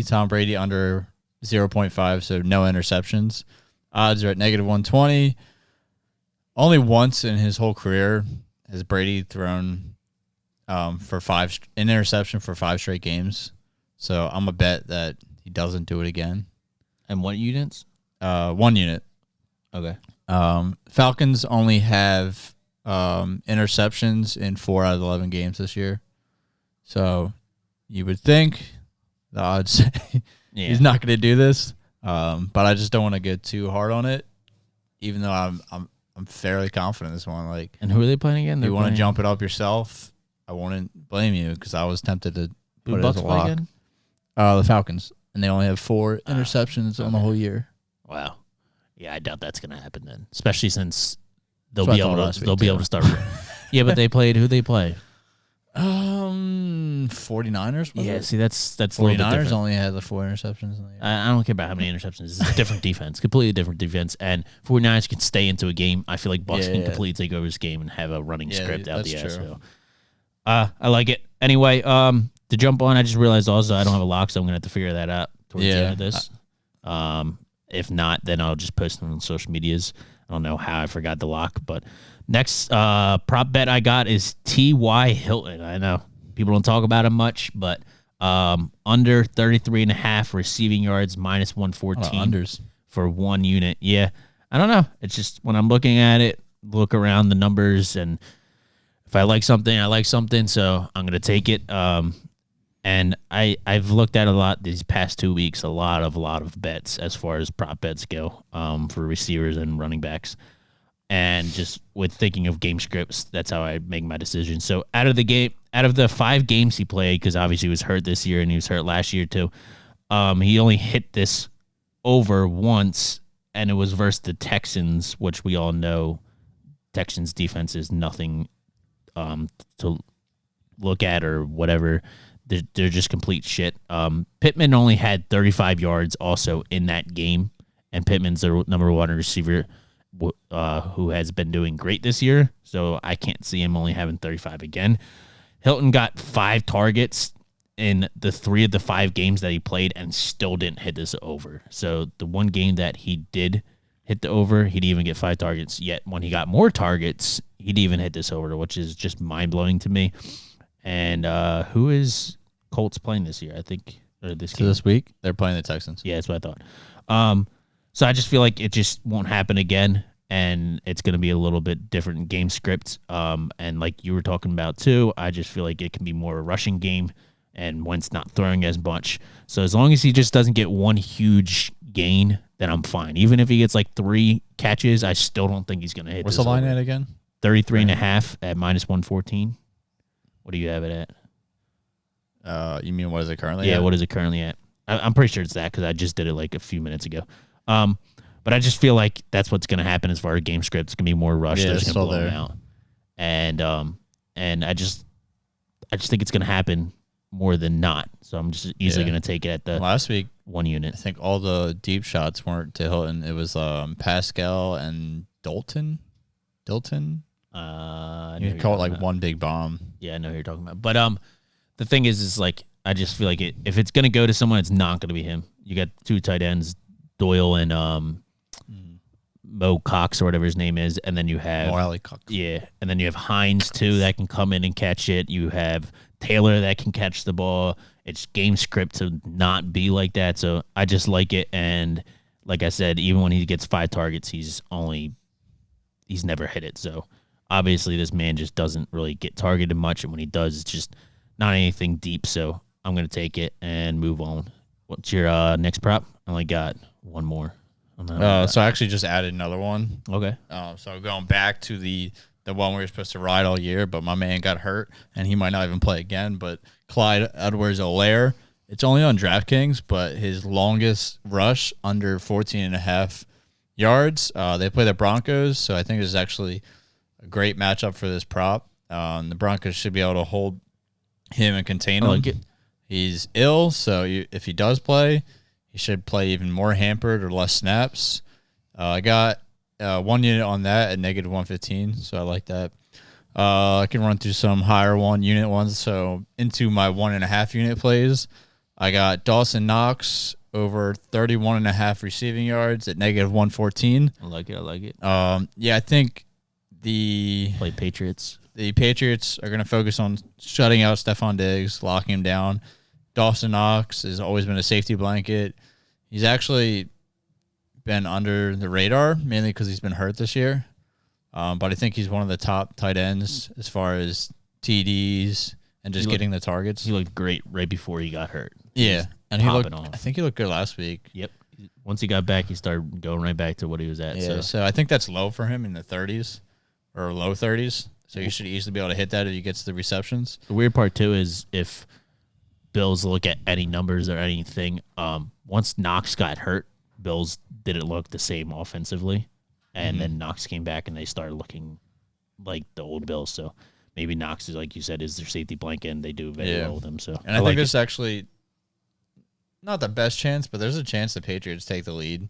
Tom Brady under 0.5, so no interceptions. Odds are at negative 120. Only once in his whole career has Brady thrown for an interception for 5 straight games. So I'm a bet that he doesn't do it again. And what units? 1 unit. Okay. Falcons only have interceptions in 4 out of 11 games this year. So you would think the odds he's not going to do this. But I just don't want to get too hard on it, even though I'm fairly confident in this one. Like, and who are they playing again? If you want to jump it up yourself, I wouldn't blame you because I was tempted to put it as a lock. Again? The Falcons, and they only have 4 interceptions on the whole year. Wow. Yeah, I doubt that's going to happen then, especially since they'll be able to start. Yeah, but who they play? 49ers. Yeah, see, that's 49ers only had the 4 interceptions. I don't care about how many interceptions. It's a different defense, completely different defense. And 49ers can stay into a game. I feel like Bucs can completely take over this game and have a running script out the ass. So, I like it. Anyway, to jump on, I just realized also I don't have a lock, so I'm gonna have to figure that out towards the end of this. If not, then I'll just post them on social medias. I don't know how I forgot the lock, but next prop bet I got is T.Y. Hilton. I know people don't talk about him much, but under 33.5 receiving yards, minus 114 unders for 1 unit. Yeah, I don't know. It's just when I'm looking at it, look around the numbers, and if I like something, I like something, so I'm going to take it. And I've looked at a lot these past 2 weeks, a lot of bets as far as prop bets go for receivers and running backs. And just with thinking of game scripts, that's how I make my decision. So out of the 5 games he played, because obviously he was hurt this year and he was hurt last year too, he only hit this over once, and it was versus the Texans, which we all know Texans defense is nothing to look at or whatever. They're just complete shit. Pittman only had 35 yards also in that game, and Pittman's their number 1 receiver who has been doing great this year, so I can't see him only having 35 again. Hilton got 5 targets in the 3 of the 5 games that he played and still didn't hit this over. So the one game that he did hit the over, he'd even get 5 targets, yet when he got more targets, he'd even hit this over, which is just mind-blowing to me. And who is Colts playing this year? I think this week they're playing the Texans. Yeah, that's what I thought. So I just feel like it just won't happen again, and it's going to be a little bit different game script. And like you were talking about too, I just feel like it can be more a rushing game, and Wentz not throwing as much. So as long as he just doesn't get one huge gain, then I'm fine. Even if he gets like 3 catches, I still don't think he's going to hit. What's the line at again? 33.5 at minus 114. What do you have it at? You mean what is it currently? Yeah, at? what is it currently at? I'm pretty sure it's that because I just did it like a few minutes ago. But I just feel like that's what's going to happen as far as game script. It's going to be more rushed. Yeah, They're it's just going to still blow them there. out. And I just think it's going to happen more than not. So I'm just easily Yeah. going to take it at the Last week, 1 unit. I think all the deep shots weren't to Hilton. It was Pascal and Dalton. You call it like one big bomb. Yeah, I know who you're talking about. But the thing is like I just feel like if it's going to go to someone, it's not going to be him. You got 2 tight ends, Doyle and Mo Cox or whatever his name is, and then you have Cox. Yeah, and then you have Hines too that can come in and catch it. You have Taylor that can catch the ball. It's game script to not be like that, so I just like it. And like I said, even when he gets 5 targets, he's never hit it. So obviously, this man just doesn't really get targeted much, and when he does, it's just not anything deep. So I'm gonna take it and move on. What's your next prop? I only got one more. So I actually just added another one. Okay. So going back to the one we were supposed to ride all year, but my man got hurt, and he might not even play again. But Clyde Edwards-Helaire, it's only on DraftKings, but his longest rush under 14.5 yards. They play the Broncos, so I think this is actually a great matchup for this prop. The Broncos should be able to hold him and contain him. I like it. He's ill, so if he does play, he should play even more hampered or less snaps. I got 1 unit on that at negative 115, so I like that. I can run through some higher 1 unit ones. So into my 1.5 unit plays, I got Dawson Knox over 31.5 receiving yards at negative 114. I like it. Yeah, I think play Patriots. The Patriots are going to focus on shutting out Stephon Diggs, locking him down. Dawson Knox has always been a safety blanket. He's actually been under the radar, mainly because he's been hurt this year. But I think he's one of the top tight ends as far as TDs and just getting the targets. He looked great right before he got hurt. Yeah, and he looked. Off. I think he looked good last week. Yep. Once he got back, he started going right back to what he was at. Yeah, so I think that's low for him in the 30s or low 30s. So you should easily be able to hit that if he gets the receptions. The weird part too is if Bills look at any numbers or anything, once Knox got hurt, Bills didn't look the same offensively, and then Knox came back and they started looking like the old Bills. So maybe Knox is, like you said, is their safety blanket, and they do very well with him. So and I think there's actually not the best chance, but there's a chance the Patriots take the lead,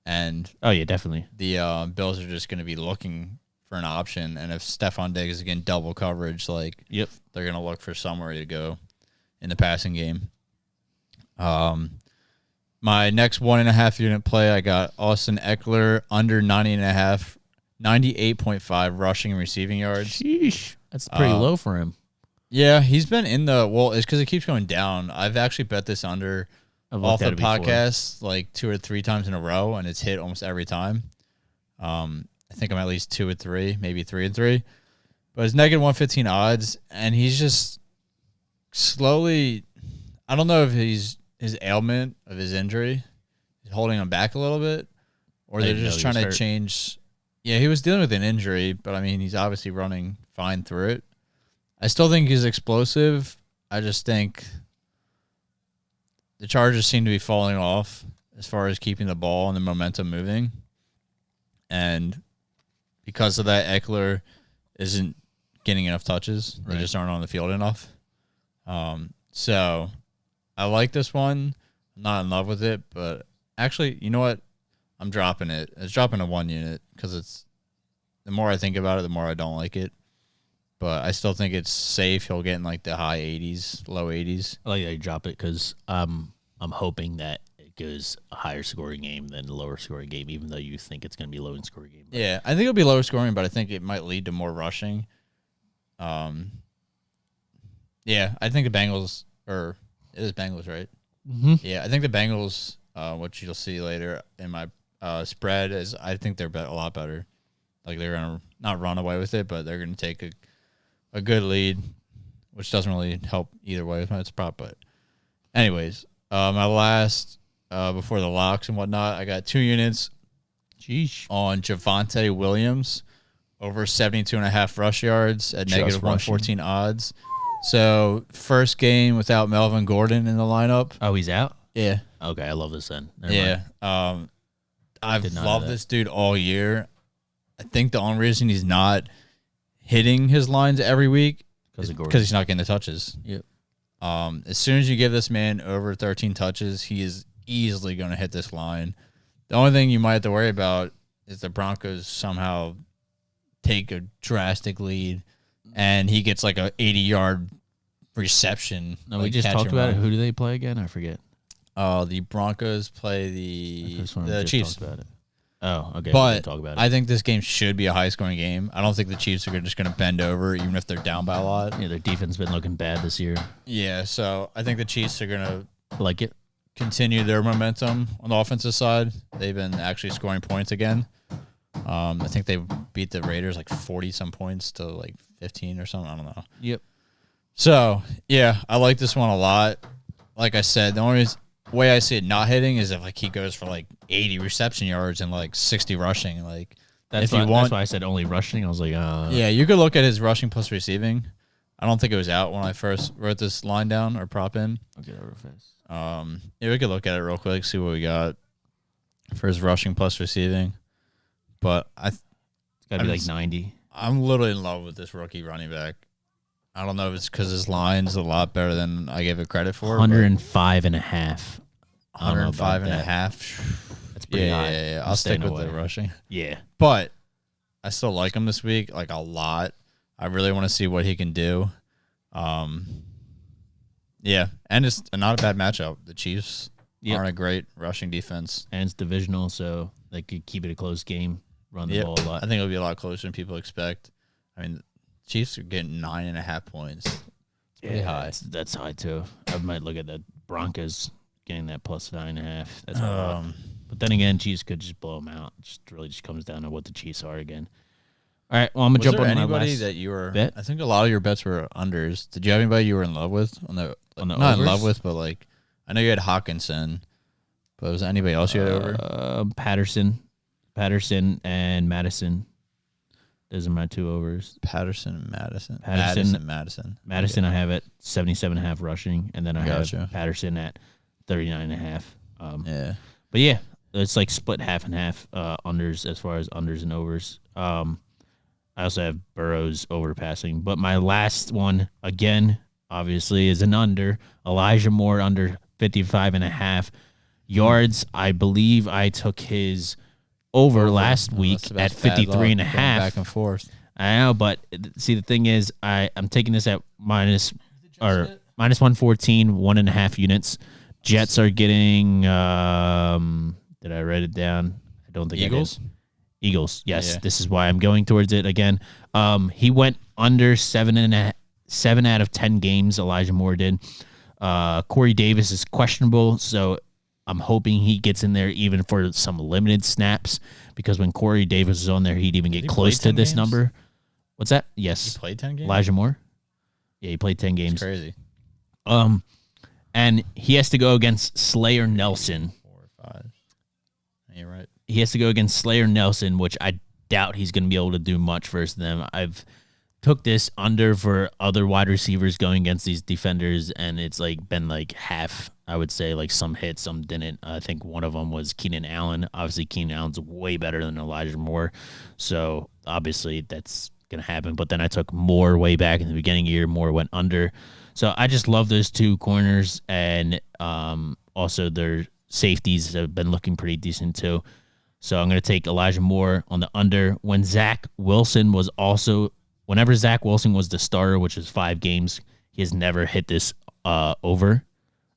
and oh yeah, definitely the Bills are just going to be looking for an option, and if Stephon Diggs is again double coverage, like they're going to look for somewhere to go in the passing game. My next 1.5 unit play, I got Austin Eckler under 98.5 rushing and receiving yards. Sheesh. That's pretty low for him. Yeah, he's been in the it's because it keeps going down. I've actually bet this under off the podcast like 2 or 3 times in a row, and it's hit almost every time. I think I'm at least 2 or 3, maybe 3 and 3. But it's negative 115 odds, and he's just slowly. I don't know if his ailment of his injury is holding him back a little bit, or they're just trying to change. Yeah, he was dealing with an injury, but I mean, he's obviously running fine through it. I still think he's explosive. I just think the Chargers seem to be falling off as far as keeping the ball and the momentum moving. And because of that, Eckler isn't getting enough touches. They just aren't on the field enough. So I like this one. I'm not in love with it, but actually, you know what? I'm dropping it. It's dropping to 1 unit because it's the more I think about it, the more I don't like it. But I still think it's safe. He'll get in like the high 80s, low 80s. I like that you drop it because I'm hoping that it goes a higher scoring game than a lower scoring game, even though you think it's going to be a low scoring game. But yeah, I think it'll be lower scoring, but I think it might lead to more rushing. Yeah, I think the Bengals, or it is Bengals, right? Mm-hmm. Yeah, I think the Bengals, what you'll see later in my spread, is I think they're a lot better. Like they're going to not run away with it, but they're going to take a good lead, which doesn't really help either way with my prop. But anyways, my last, before the locks and whatnot, I got 2 units on Javonte Williams over 72.5 rush yards at negative 114 odds. So first game without Melvin Gordon in the lineup. Oh, he's out? Yeah. Okay, I love this then. Never Yeah. mind. I've loved this dude all year. I think the only reason he's not hitting his lines every week is because he's not getting the touches. Yep. As soon as you give this man over 13 touches, he is easily going to hit this line. The only thing you might have to worry about is the Broncos somehow take a drastic lead and he gets like a 80-yard reception. No, we just talked about it. Who do they play again? I forget. The Broncos play the Chiefs. About it. Oh, okay. But talk about it. I think this game should be a high-scoring game. I don't think the Chiefs are just going to bend over, even if they're down by a lot. Yeah, their defense has been looking bad this year. Yeah, so I think the Chiefs are going to like it. Continue their momentum on the offensive side. They've been actually scoring points again. I think they beat the Raiders like 40-some points to like 15 or something. I don't know. Yep. So, yeah, I like this one a lot. Like I said, the only way I see it not hitting is if like he goes for like 80 reception yards and like 60 rushing. Like that's why I said only rushing. I was like, yeah, you could look at his rushing plus receiving. I don't think it was out when I first wrote this line down or prop in. I'll get over fast. Yeah, we could look at it real quick, see what we got for his rushing plus receiving. But it's got to be like 90. I'm literally in love with this rookie running back. I don't know if it's because his line's a lot better than I gave it credit for. 105 and a half. 105 and a half. That's pretty high. Yeah. I'll stick with the rushing. Yeah. But I still like him this week, like a lot. I really want to see what he can do. Yeah, and it's not a bad matchup. The Chiefs aren't a great rushing defense. And it's divisional, so they could keep it a close game, run the ball a lot. I think it'll be a lot closer than people expect. I mean, Chiefs are getting 9.5 points. It's pretty high. That's high, too. I might look at the Broncos getting that plus 9.5. That's but then again, Chiefs could just blow them out. It just really just comes down to what the Chiefs are again. All right, well, I'm going to jump on anybody my last that you were bet? I think a lot of your bets were unders. Did you have anybody you were in love with? Not overs? in love with, but like, I know you had Hawkinson, but was there anybody else you had over? Patterson and Madison. Those are my two overs. Madison. Madison, I have at 77.5 rushing, and then I have Patterson at 39.5. Yeah. But yeah, it's like split half and half unders as far as unders and overs. I also have Burrows overpassing. But my last one, again, obviously, is an under. Elijah Moore under 55.5 yards. I believe I took his over last week at 53.5. Back and forth. I know, but see, the thing is, I'm taking this at minus 114, 1.5 units. Jets are getting, did I write it down? I don't think Eagles? I did. Eagles, yes. Yeah. This is why I'm going towards it again. He went under 7 out of 10 games, Elijah Moore did. Corey Davis is questionable, so I'm hoping he gets in there even for some limited snaps, because when Corey Davis is on there, he'd even get close to this number. What's that? Yes. He played 10 games? Elijah Moore? Yeah, he played 10 games. That's crazy. And he has to go against Slayer Nelson. 4 or 5. You're right. He has to go against Slayer Nelson, which I doubt he's going to be able to do much versus them. I've took this under for other wide receivers going against these defenders, and it's like been like half. I would say like some hit, some didn't. I think one of them was Keenan Allen. Obviously, Keenan Allen's way better than Elijah Moore, so obviously that's going to happen. But then I took Moore way back in the beginning of the year. Moore went under. So I just love those two corners, and also their safeties have been looking pretty decent too. So I'm going to take Elijah Moore on the under. Whenever Zach Wilson was the starter, which is 5 games, he has never hit this over.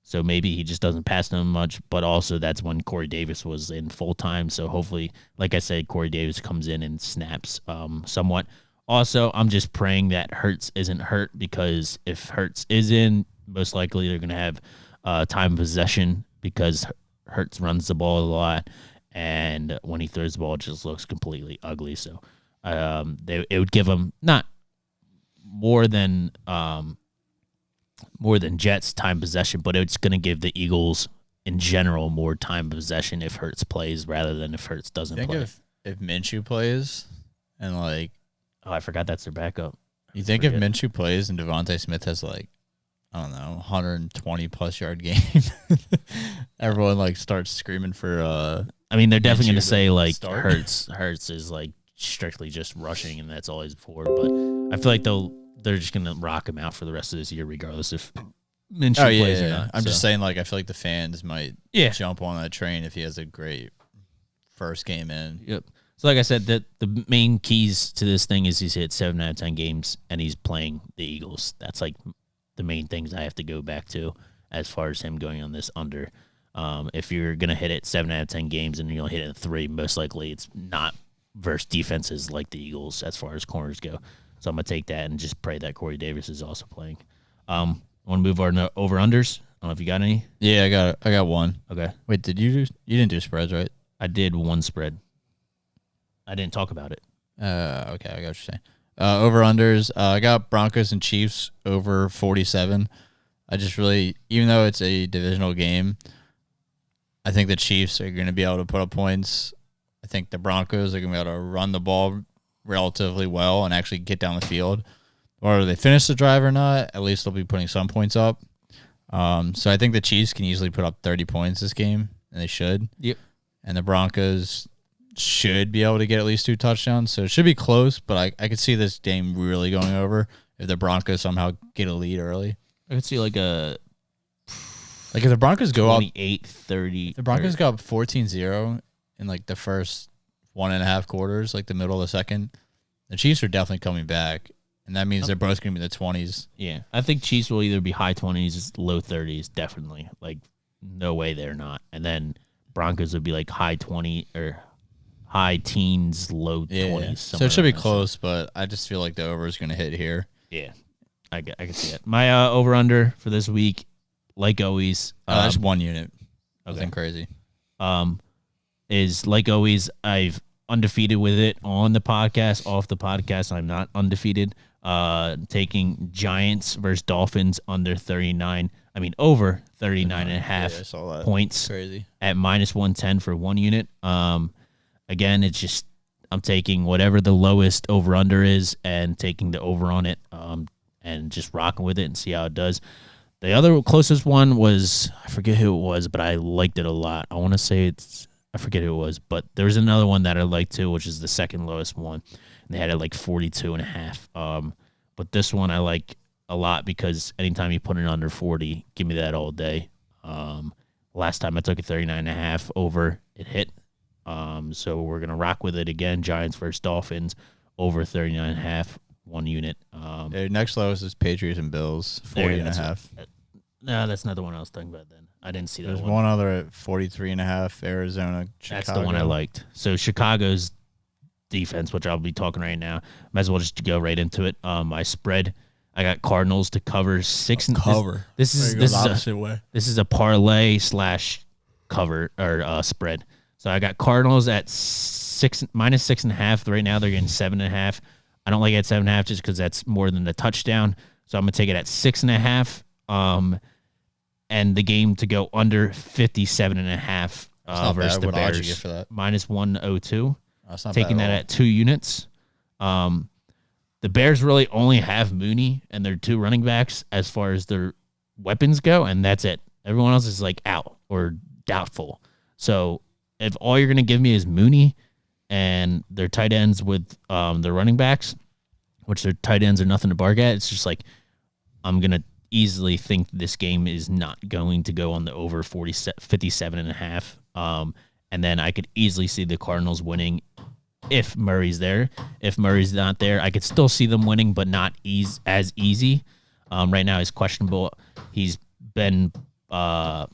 So maybe he just doesn't pass them much, but also that's when Corey Davis was in full time. So hopefully, like I said, Corey Davis comes in and snaps somewhat. Also, I'm just praying that Hurts isn't hurt, because if Hurts is in, most likely they're going to have time of possession, because Hurts runs the ball a lot, and when he throws the ball, it just looks completely ugly. So it would give them not more than Jets time possession, but it's going to give the Eagles in general more time possession if Hurts plays rather than if Hurts doesn't play. If Minshew plays and like, oh, I forgot that's their backup. You think if Minshew plays and Devontae Smith has like, I don't know, 120 plus yard game, everyone like starts screaming for. I mean, they're definitely going to say like start. Hurts is like strictly just rushing, and that's all he's for. But I feel like they're just going to rock him out for the rest of this year, regardless if Minshew plays or not. I'm just saying, like, I feel like the fans might jump on that train if he has a great first game in. Yep. So, like I said, the main keys to this thing is he's hit 7 out of 10 games, and he's playing the Eagles. That's like the main things I have to go back to as far as him going on this under. If you're going to hit it 7 out of 10 games and you'll hit it 3, most likely it's not versus defenses like the Eagles as far as corners go. So I'm going to take that and just pray that Corey Davis is also playing. Want to move our over-unders? I don't know if you got any. Yeah, I got one. Okay. Wait, you didn't do spreads, right? I did one spread. I didn't talk about it. Okay, I got what you're saying. Over-unders, I got Broncos and Chiefs over 47. I just really, even though it's a divisional game, I think the Chiefs are going to be able to put up points. I think the Broncos are going to be able to run the ball relatively well and actually get down the field. Whether they finish the drive or not, at least they'll be putting some points up. So I think the Chiefs can easily put up 30 points this game, and they should. Yep. And the Broncos should be able to get at least 2 touchdowns. So it should be close, but I could see this game really going over if the Broncos somehow get a lead early. I could see like a if the Broncos go up 28-30. The Broncos go up 14-0 in like the first 1.5 quarters, like the middle of the second. The Chiefs are definitely coming back, and that means they're both going to be in the 20s. Yeah, I think Chiefs will either be high 20s, low 30s, definitely. Like, no way they're not. And then Broncos would be like high 20 or high teens, low 20s. So it should be close, but I just feel like the over is going to hit here. Yeah, I can see it. My over-under for this week, like always. That's 1 unit. Nothing crazy. Is like always, I've undefeated with it on the podcast, off the podcast. I'm not undefeated. Taking Giants versus Dolphins under 39. I mean, over 39 and a half points. Crazy. At minus 110 for 1 unit. Again, it's just I'm taking whatever the lowest over-under is and taking the over on it and just rocking with it and see how it does. The other closest one was, I forget who it was, but I liked it a lot. I want to say I forget who it was, but there was another one that I liked too, which is the second lowest one. And they had it like 42 and a half. But this one I like a lot because anytime you put it under 40, give me that all day. Last time I took it 39 and a half over, it hit. So we're going to rock with it again. Giants versus Dolphins over 39 and a half, 1 unit. Next lowest is Patriots and Bills, 40 and a half. No, that's not the one I was talking about then. I didn't see that There's one. one other at 43 and a half, Arizona, Chicago. That's the one I liked. So Chicago's defense, which I'll be talking right now, might as well just go right into it. My spread, I got Cardinals to cover 6. This is a parlay / cover or spread. So I got Cardinals at minus 6.5. Right now they're getting 7.5. I don't like it at 7.5 just because that's more than the touchdown. So I'm gonna take it at 6.5. And the game to go under 57.5 versus the Bears. You get for that? Minus 102. That's not taking bad that at 2 units. The Bears really only have Mooney and their 2 running backs as far as their weapons go, and that's it. Everyone else is like out or doubtful. So if all you're going to give me is Mooney and their tight ends with their running backs, which their tight ends are nothing to bark at, it's just like I'm going to easily think this game is not going to go on the over 57.5. And then I could easily see the Cardinals winning if Murray's there. If Murray's not there, I could still see them winning, but not as easy. Right now he's questionable. He's been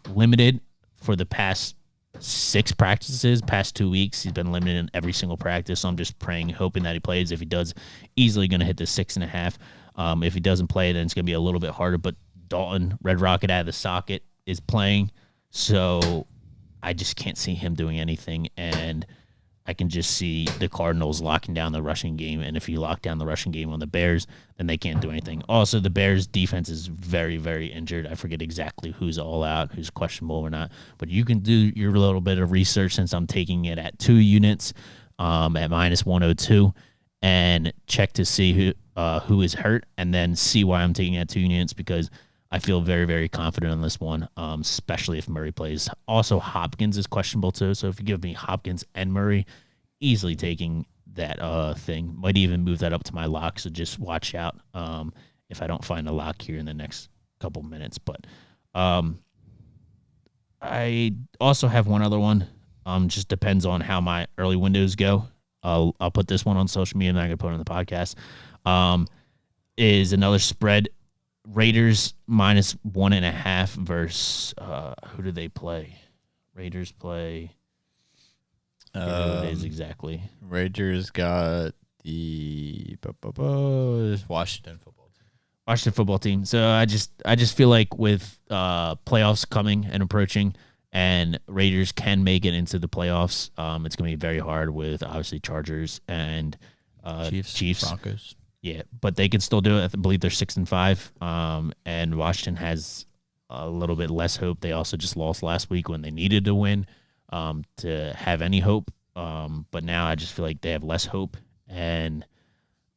limited for the past 6 practices, past 2 weeks. He's been limited in every single practice. So I'm just praying, hoping that he plays. If he does, easily going to hit the 6.5. If he doesn't play, then it's going to be a little bit harder. But Dalton, Red Rocket out of the socket, is playing. So I just can't see him doing anything. And I can just see the Cardinals locking down the rushing game. And if you lock down the rushing game on the Bears, then they can't do anything. Also, the Bears' defense is very, very injured. I forget exactly who's all out, who's questionable or not. But you can do your little bit of research since I'm taking it at 2 units at minus 102 and check to see who is hurt, and then see why I'm taking at 2 units, because I feel very, very confident on this one, especially if Murray plays. Also, Hopkins is questionable too, so if you give me Hopkins and Murray, easily taking that thing. Might even move that up to my lock, so just watch out if I don't find a lock here in the next couple minutes. But I also have one other one. Just depends on how my early windows go. I'll put this one on social media, and I'm going to put it on the podcast. Is another spread. Raiders minus 1.5 versus who do they play? Raiders play. Who it is exactly? Raiders got the Washington football team. Washington football team. So I just feel like with playoffs coming and approaching, and Raiders can make it into the playoffs, it's going to be very hard with obviously Chargers and Chiefs. Broncos. Yeah, but they can still do it. I believe they're 6-5, and Washington has a little bit less hope. They also just lost last week when they needed to win to have any hope. But now I just feel like they have less hope, and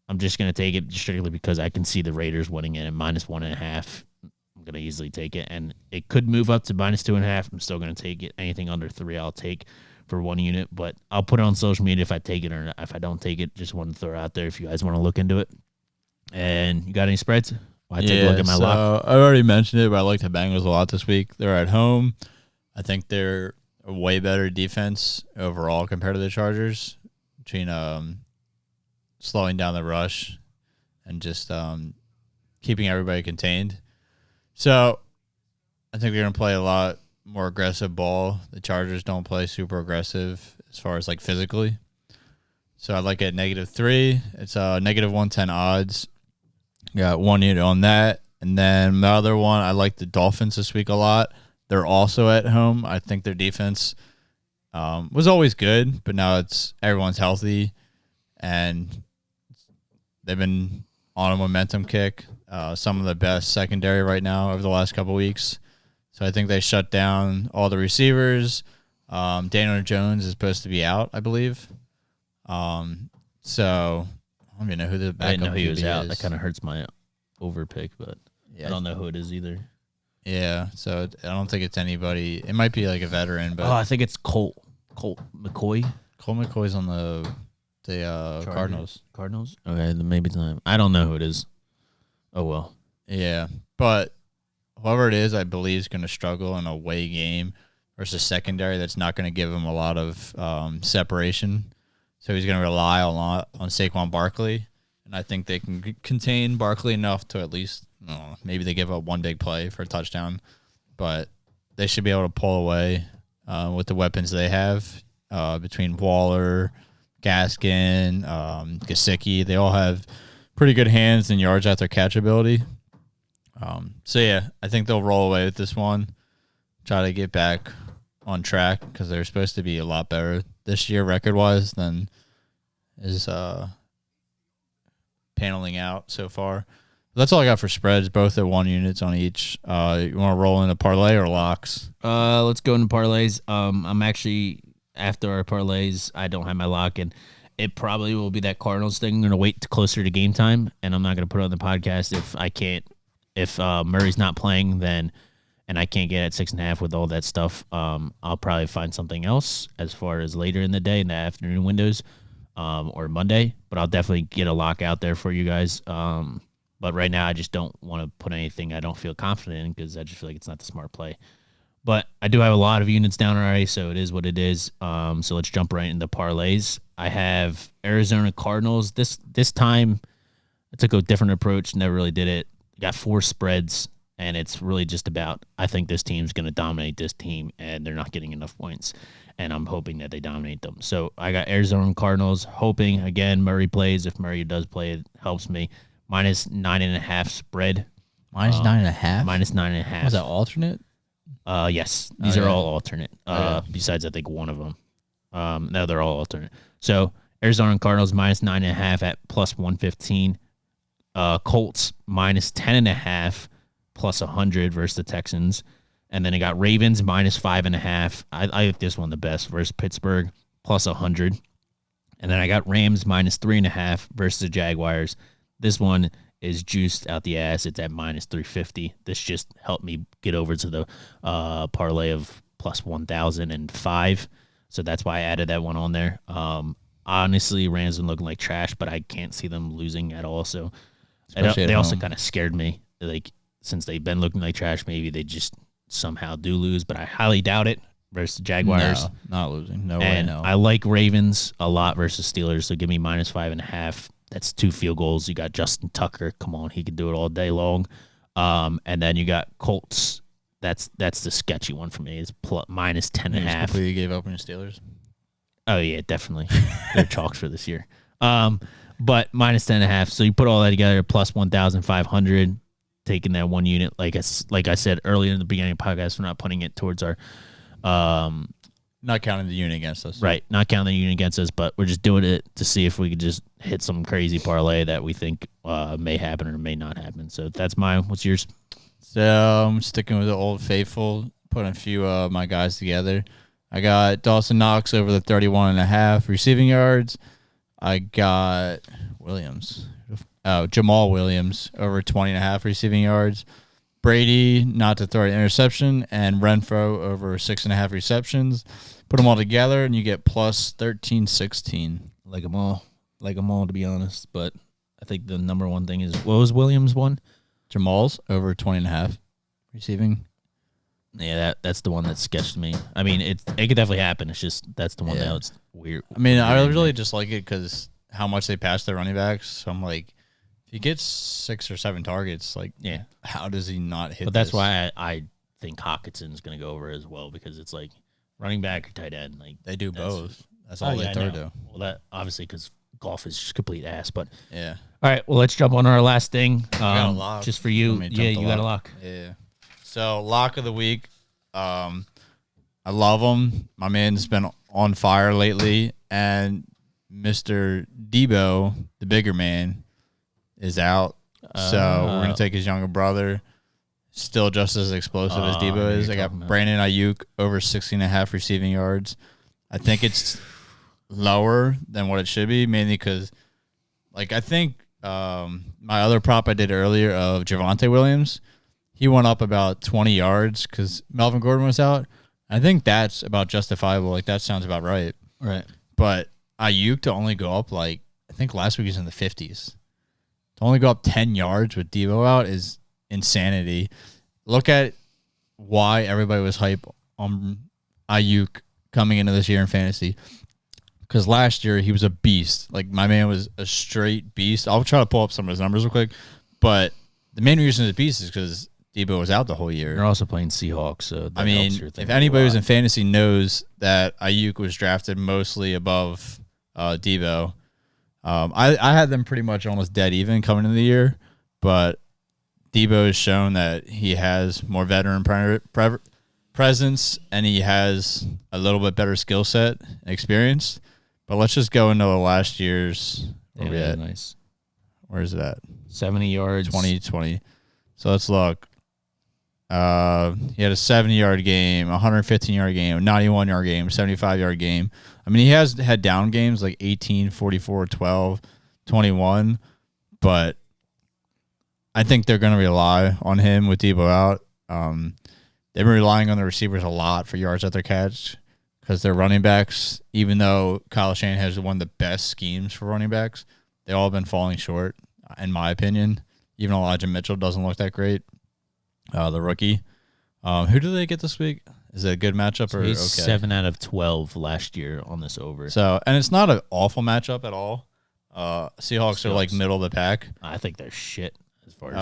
I'm just going to take it strictly because I can see the Raiders winning it at minus 1.5. I'm going to easily take it, and it could move up to minus 2.5. I'm still going to take it. Anything under 3, I'll take for 1 unit, but I'll put it on social media if I take it or not. If I don't take it, just want to throw it out there if you guys want to look into it. And you got any spreads? Well, I take a look at my lock. I already mentioned it, but I like the Bengals a lot this week. They're at home. I think they're a way better defense overall compared to the Chargers, between slowing down the rush and just keeping everybody contained. So I think they're going to play a lot more aggressive ball. The Chargers don't play super aggressive as far as like physically. So I like it at -3. It's negative 110 odds. Got 1 unit on that. And then the other one, I like the Dolphins this week a lot. They're also at home. I think their defense was always good, but now everyone's healthy, and they've been on a momentum kick. Some of the best secondary right now over the last couple of weeks. So I think they shut down all the receivers. Daniel Jones is supposed to be out, I believe. So I don't even know who the backup I didn't know he was out. is. That kind of hurts my over pick, but I don't know who it is either. Yeah, so I don't think it's anybody. It might be like a veteran, but I think it's Colt McCoy. Cole McCoy's on the Cardinals. Cardinals? Okay, then maybe it's not. I don't know who it is. Oh, well. Yeah, but whoever it is, I believe is going to struggle in a away game versus secondary that's not going to give him a lot of separation. So he's going to rely a lot on Saquon Barkley, and I think they can contain Barkley enough to at least, maybe they give up one big play for a touchdown, but they should be able to pull away with the weapons they have between Waller, Gaskin, Gesicki. They all have pretty good hands and yards after catch ability. So, yeah, I think they'll roll away with this one, try to get back on track because they're supposed to be a lot better this year record-wise than is paneling out so far. That's all I got for spreads, both at 1 units on each. You want to roll into parlay or locks? Let's go into parlays. I'm actually, after our parlays, I don't have my lock, and it probably will be that Cardinals thing. I'm going to wait closer to game time, and I'm not going to put it on the podcast if I can't. If Murray's not playing, then and I can't get at 6.5 with all that stuff, I'll probably find something else as far as later in the day in the afternoon windows or Monday. But I'll definitely get a lock out there for you guys. But right now, I just don't want to put anything I don't feel confident in because I just feel like it's not the smart play. But I do have a lot of units down already, so it is what it is. So let's jump right into parlays. I have Arizona Cardinals. This time, I took a different approach. Never really did it. Got 4 spreads, and it's really just about I think this team's going to dominate this team, and they're not getting enough points, and I'm hoping that they dominate them. So I got Arizona Cardinals, hoping, again, Murray plays. If Murray does play, it helps me. Minus 9.5 spread. Minus 9.5? Minus 9.5. Was that alternate? Yes. These are all alternate, besides, I think, one of them. No, they're all alternate. So Arizona Cardinals minus 9.5 at plus 115. Colts minus 10.5 plus 100 versus the Texans. And then I got Ravens minus 5.5. I like this one the best versus Pittsburgh plus 100. And then I got Rams minus 3.5 versus the Jaguars. This one is juiced out the ass. It's at minus 350. This just helped me get over to the parlay of plus 1,005. So that's why I added that one on there. Honestly, Rams been looking like trash, but I can't see them losing at all. So they also kind of scared me. Like, since they've been looking like trash, maybe they just somehow do lose, but I highly doubt it versus the Jaguars. No, not losing. No and way, no. I like Ravens a lot versus Steelers, so give me minus 5.5. That's 2 field goals. You got Justin Tucker. Come on, he could do it all day long. And then you got Colts. That's the sketchy one for me. It's minus 10.5. You completely gave up on your Steelers? Oh, yeah, definitely. They're chalks for this year. But minus 10.5. So you put all that together, plus 1,500, taking that one unit. Like I said earlier in the beginning of the podcast, we're not putting it towards our not counting the unit against us. Right, not counting the unit against us, but we're just doing it to see if we could just hit some crazy parlay that we think may happen or may not happen. So that's mine. What's yours? So I'm sticking with the old faithful, putting a few of my guys together. I got Dawson Knox over the 31.5 receiving yards. I got Jamal Williams over 20.5 receiving yards. Brady not to throw an interception, and Renfro over 6.5 receptions. Put them all together, and you get plus 13-16. Like them all, to be honest. But I think the number one thing is, what was Williams one? Jamal's over 20.5 receiving. Yeah, that's the one that sketched me. I mean, it could definitely happen. It's just that's the one that's weird. I mean, I really just like it because how much they pass their running backs. So I'm like, if he gets 6 or 7 targets, like, how does he not hit? But that's why I think Hawkinson's going to go over as well, because it's like running back or tight end. Like, they do both. That's all they throw to. Well, that obviously because golf is just complete ass. But yeah. All right, well, let's jump on our last thing. Got a lock. Just for you. Yeah, you got a lock. Yeah. So, lock of the week. I love him. My man's been on fire lately, and Mr. Debo, the bigger man, is out. So we're gonna take his younger brother. Still just as explosive as Debo is. I got Brandon Ayuk over 16.5 receiving yards. I think it's lower than what it should be, mainly because, like, I think my other prop I did earlier of Javonte Williams, he went up about 20 yards because Melvin Gordon was out. I think that's about justifiable. Like, that sounds about right. Right. But Ayuk to only go up, like, I think last week he was in the 50s. To only go up 10 yards with Debo out is insanity. Look at why everybody was hype on Ayuk coming into this year in fantasy. Because last year he was a beast. Like, my man was a straight beast. I'll try to pull up some of his numbers real quick. But the main reason he's a beast is because Debo was out the whole year. You're also playing Seahawks, so that helps your thing. If anybody who's in fantasy knows that Ayuk was drafted mostly above Debo, I had them pretty much almost dead even coming into the year, but Debo has shown that he has more veteran presence and he has a little bit better skill set and experience. But let's just go into the last year's. Nice. Where is it at? 70 yards. 2020. So let's look. He had a 70-yard game, a 115-yard game, a 91-yard game, 75-yard game. I mean, he has had down games like 18, 44, 12, 21, but I think they're going to rely on him with Debo out. They've been relying on the receivers a lot for yards after catch because their running backs, even though Kyle Shanahan has one of the best schemes for running backs, they've all been falling short, in my opinion. Even Elijah Mitchell doesn't look that great. The rookie. Who do they get this week? Is it a good matchup? So he's 7 out of 12 last year on this over. So, and it's not an awful matchup at all. Seahawks are like middle of the pack. I think they're shit as far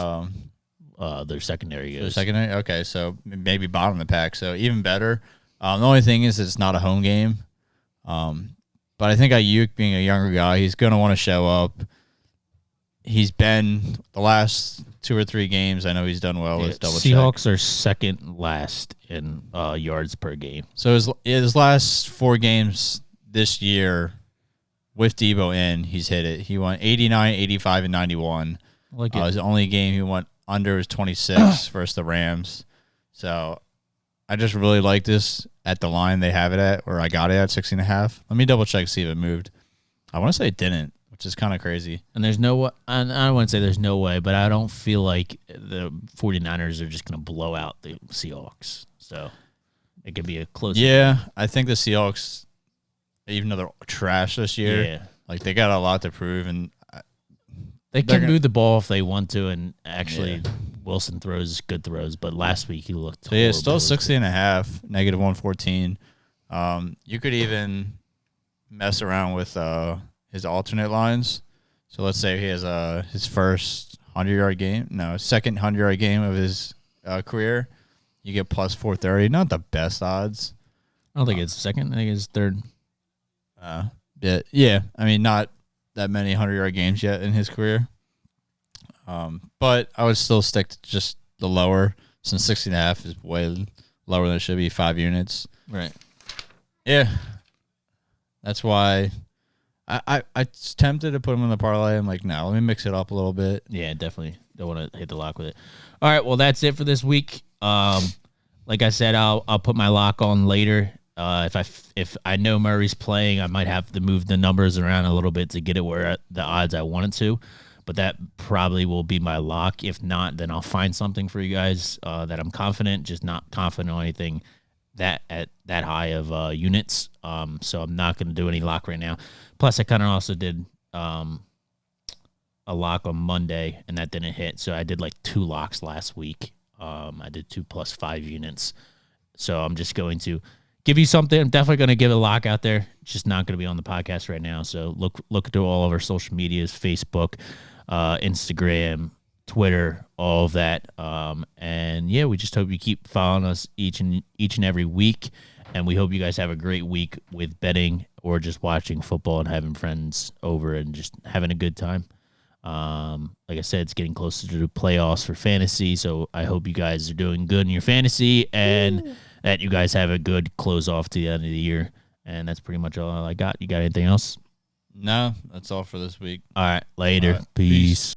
as their secondary goes. Their secondary? Okay, so maybe bottom of the pack. So even better. The only thing is it's not a home game. But I think Ayuk, being a younger guy, he's going to want to show up. He's been the last 2 or 3 games. I know he's done well. Let's double check. Seahawks are second last in yards per game. So his last 4 games this year with Debo in, he's hit it. He went 89, 85, and 91. His only game he went under was 26 versus the Rams. So I just really like this at the line they have it at, or I got it at 16.5. Let me double check, see if it moved. I want to say it didn't, which which is kind of crazy. And there's no way, I wouldn't say there's no way, but I don't feel like the 49ers are just going to blow out the Seahawks. So it could be a close Yeah, I think the Seahawks, even though they're trash this year, Yeah. like they got a lot to prove, and They can move the ball if they want to, and actually Wilson throws good throws, but last week he looked so yeah, still 60.5, negative 114. You could even mess around with his alternate lines. So let's say he has his first 100-yard game, second 100-yard game of his career. You get plus 430. Not the best odds. I don't think it's second. I think it's third. Yeah. I mean, not that many 100-yard games yet in his career. But I would still stick to just the lower, since 60.5 is way lower than it should be, 5 units. Right. Yeah. That's why I was tempted to put him in the parlay. I'm like, no, let me mix it up a little bit. Yeah, definitely. Don't want to hit the lock with it. All right, well, that's it for this week. Like I said, I'll put my lock on later. If I know Murray's playing, I might have to move the numbers around a little bit to get it where the odds I want it to. But that probably will be my lock. If not, then I'll find something for you guys that I'm confident, just not confident on anything that at that high of units. So I'm not going to do any lock right now. Plus, I kind of also did a lock on Monday, and that didn't hit. So I did like 2 locks last week. I did 2 plus 5 units. So I'm just going to give you something. I'm definitely going to give a lock out there. It's just not going to be on the podcast right now. So look through all of our social medias, Facebook, Instagram, Twitter, all of that. And yeah, we just hope you keep following us each and every week. And we hope you guys have a great week with betting or just watching football and having friends over and just having a good time. Like I said, it's getting closer to the playoffs for fantasy. So I hope you guys are doing good in your fantasy and that you guys have a good close off to the end of the year. And that's pretty much all I got. You got anything else? No, that's all for this week. All right. Later. All right, Peace.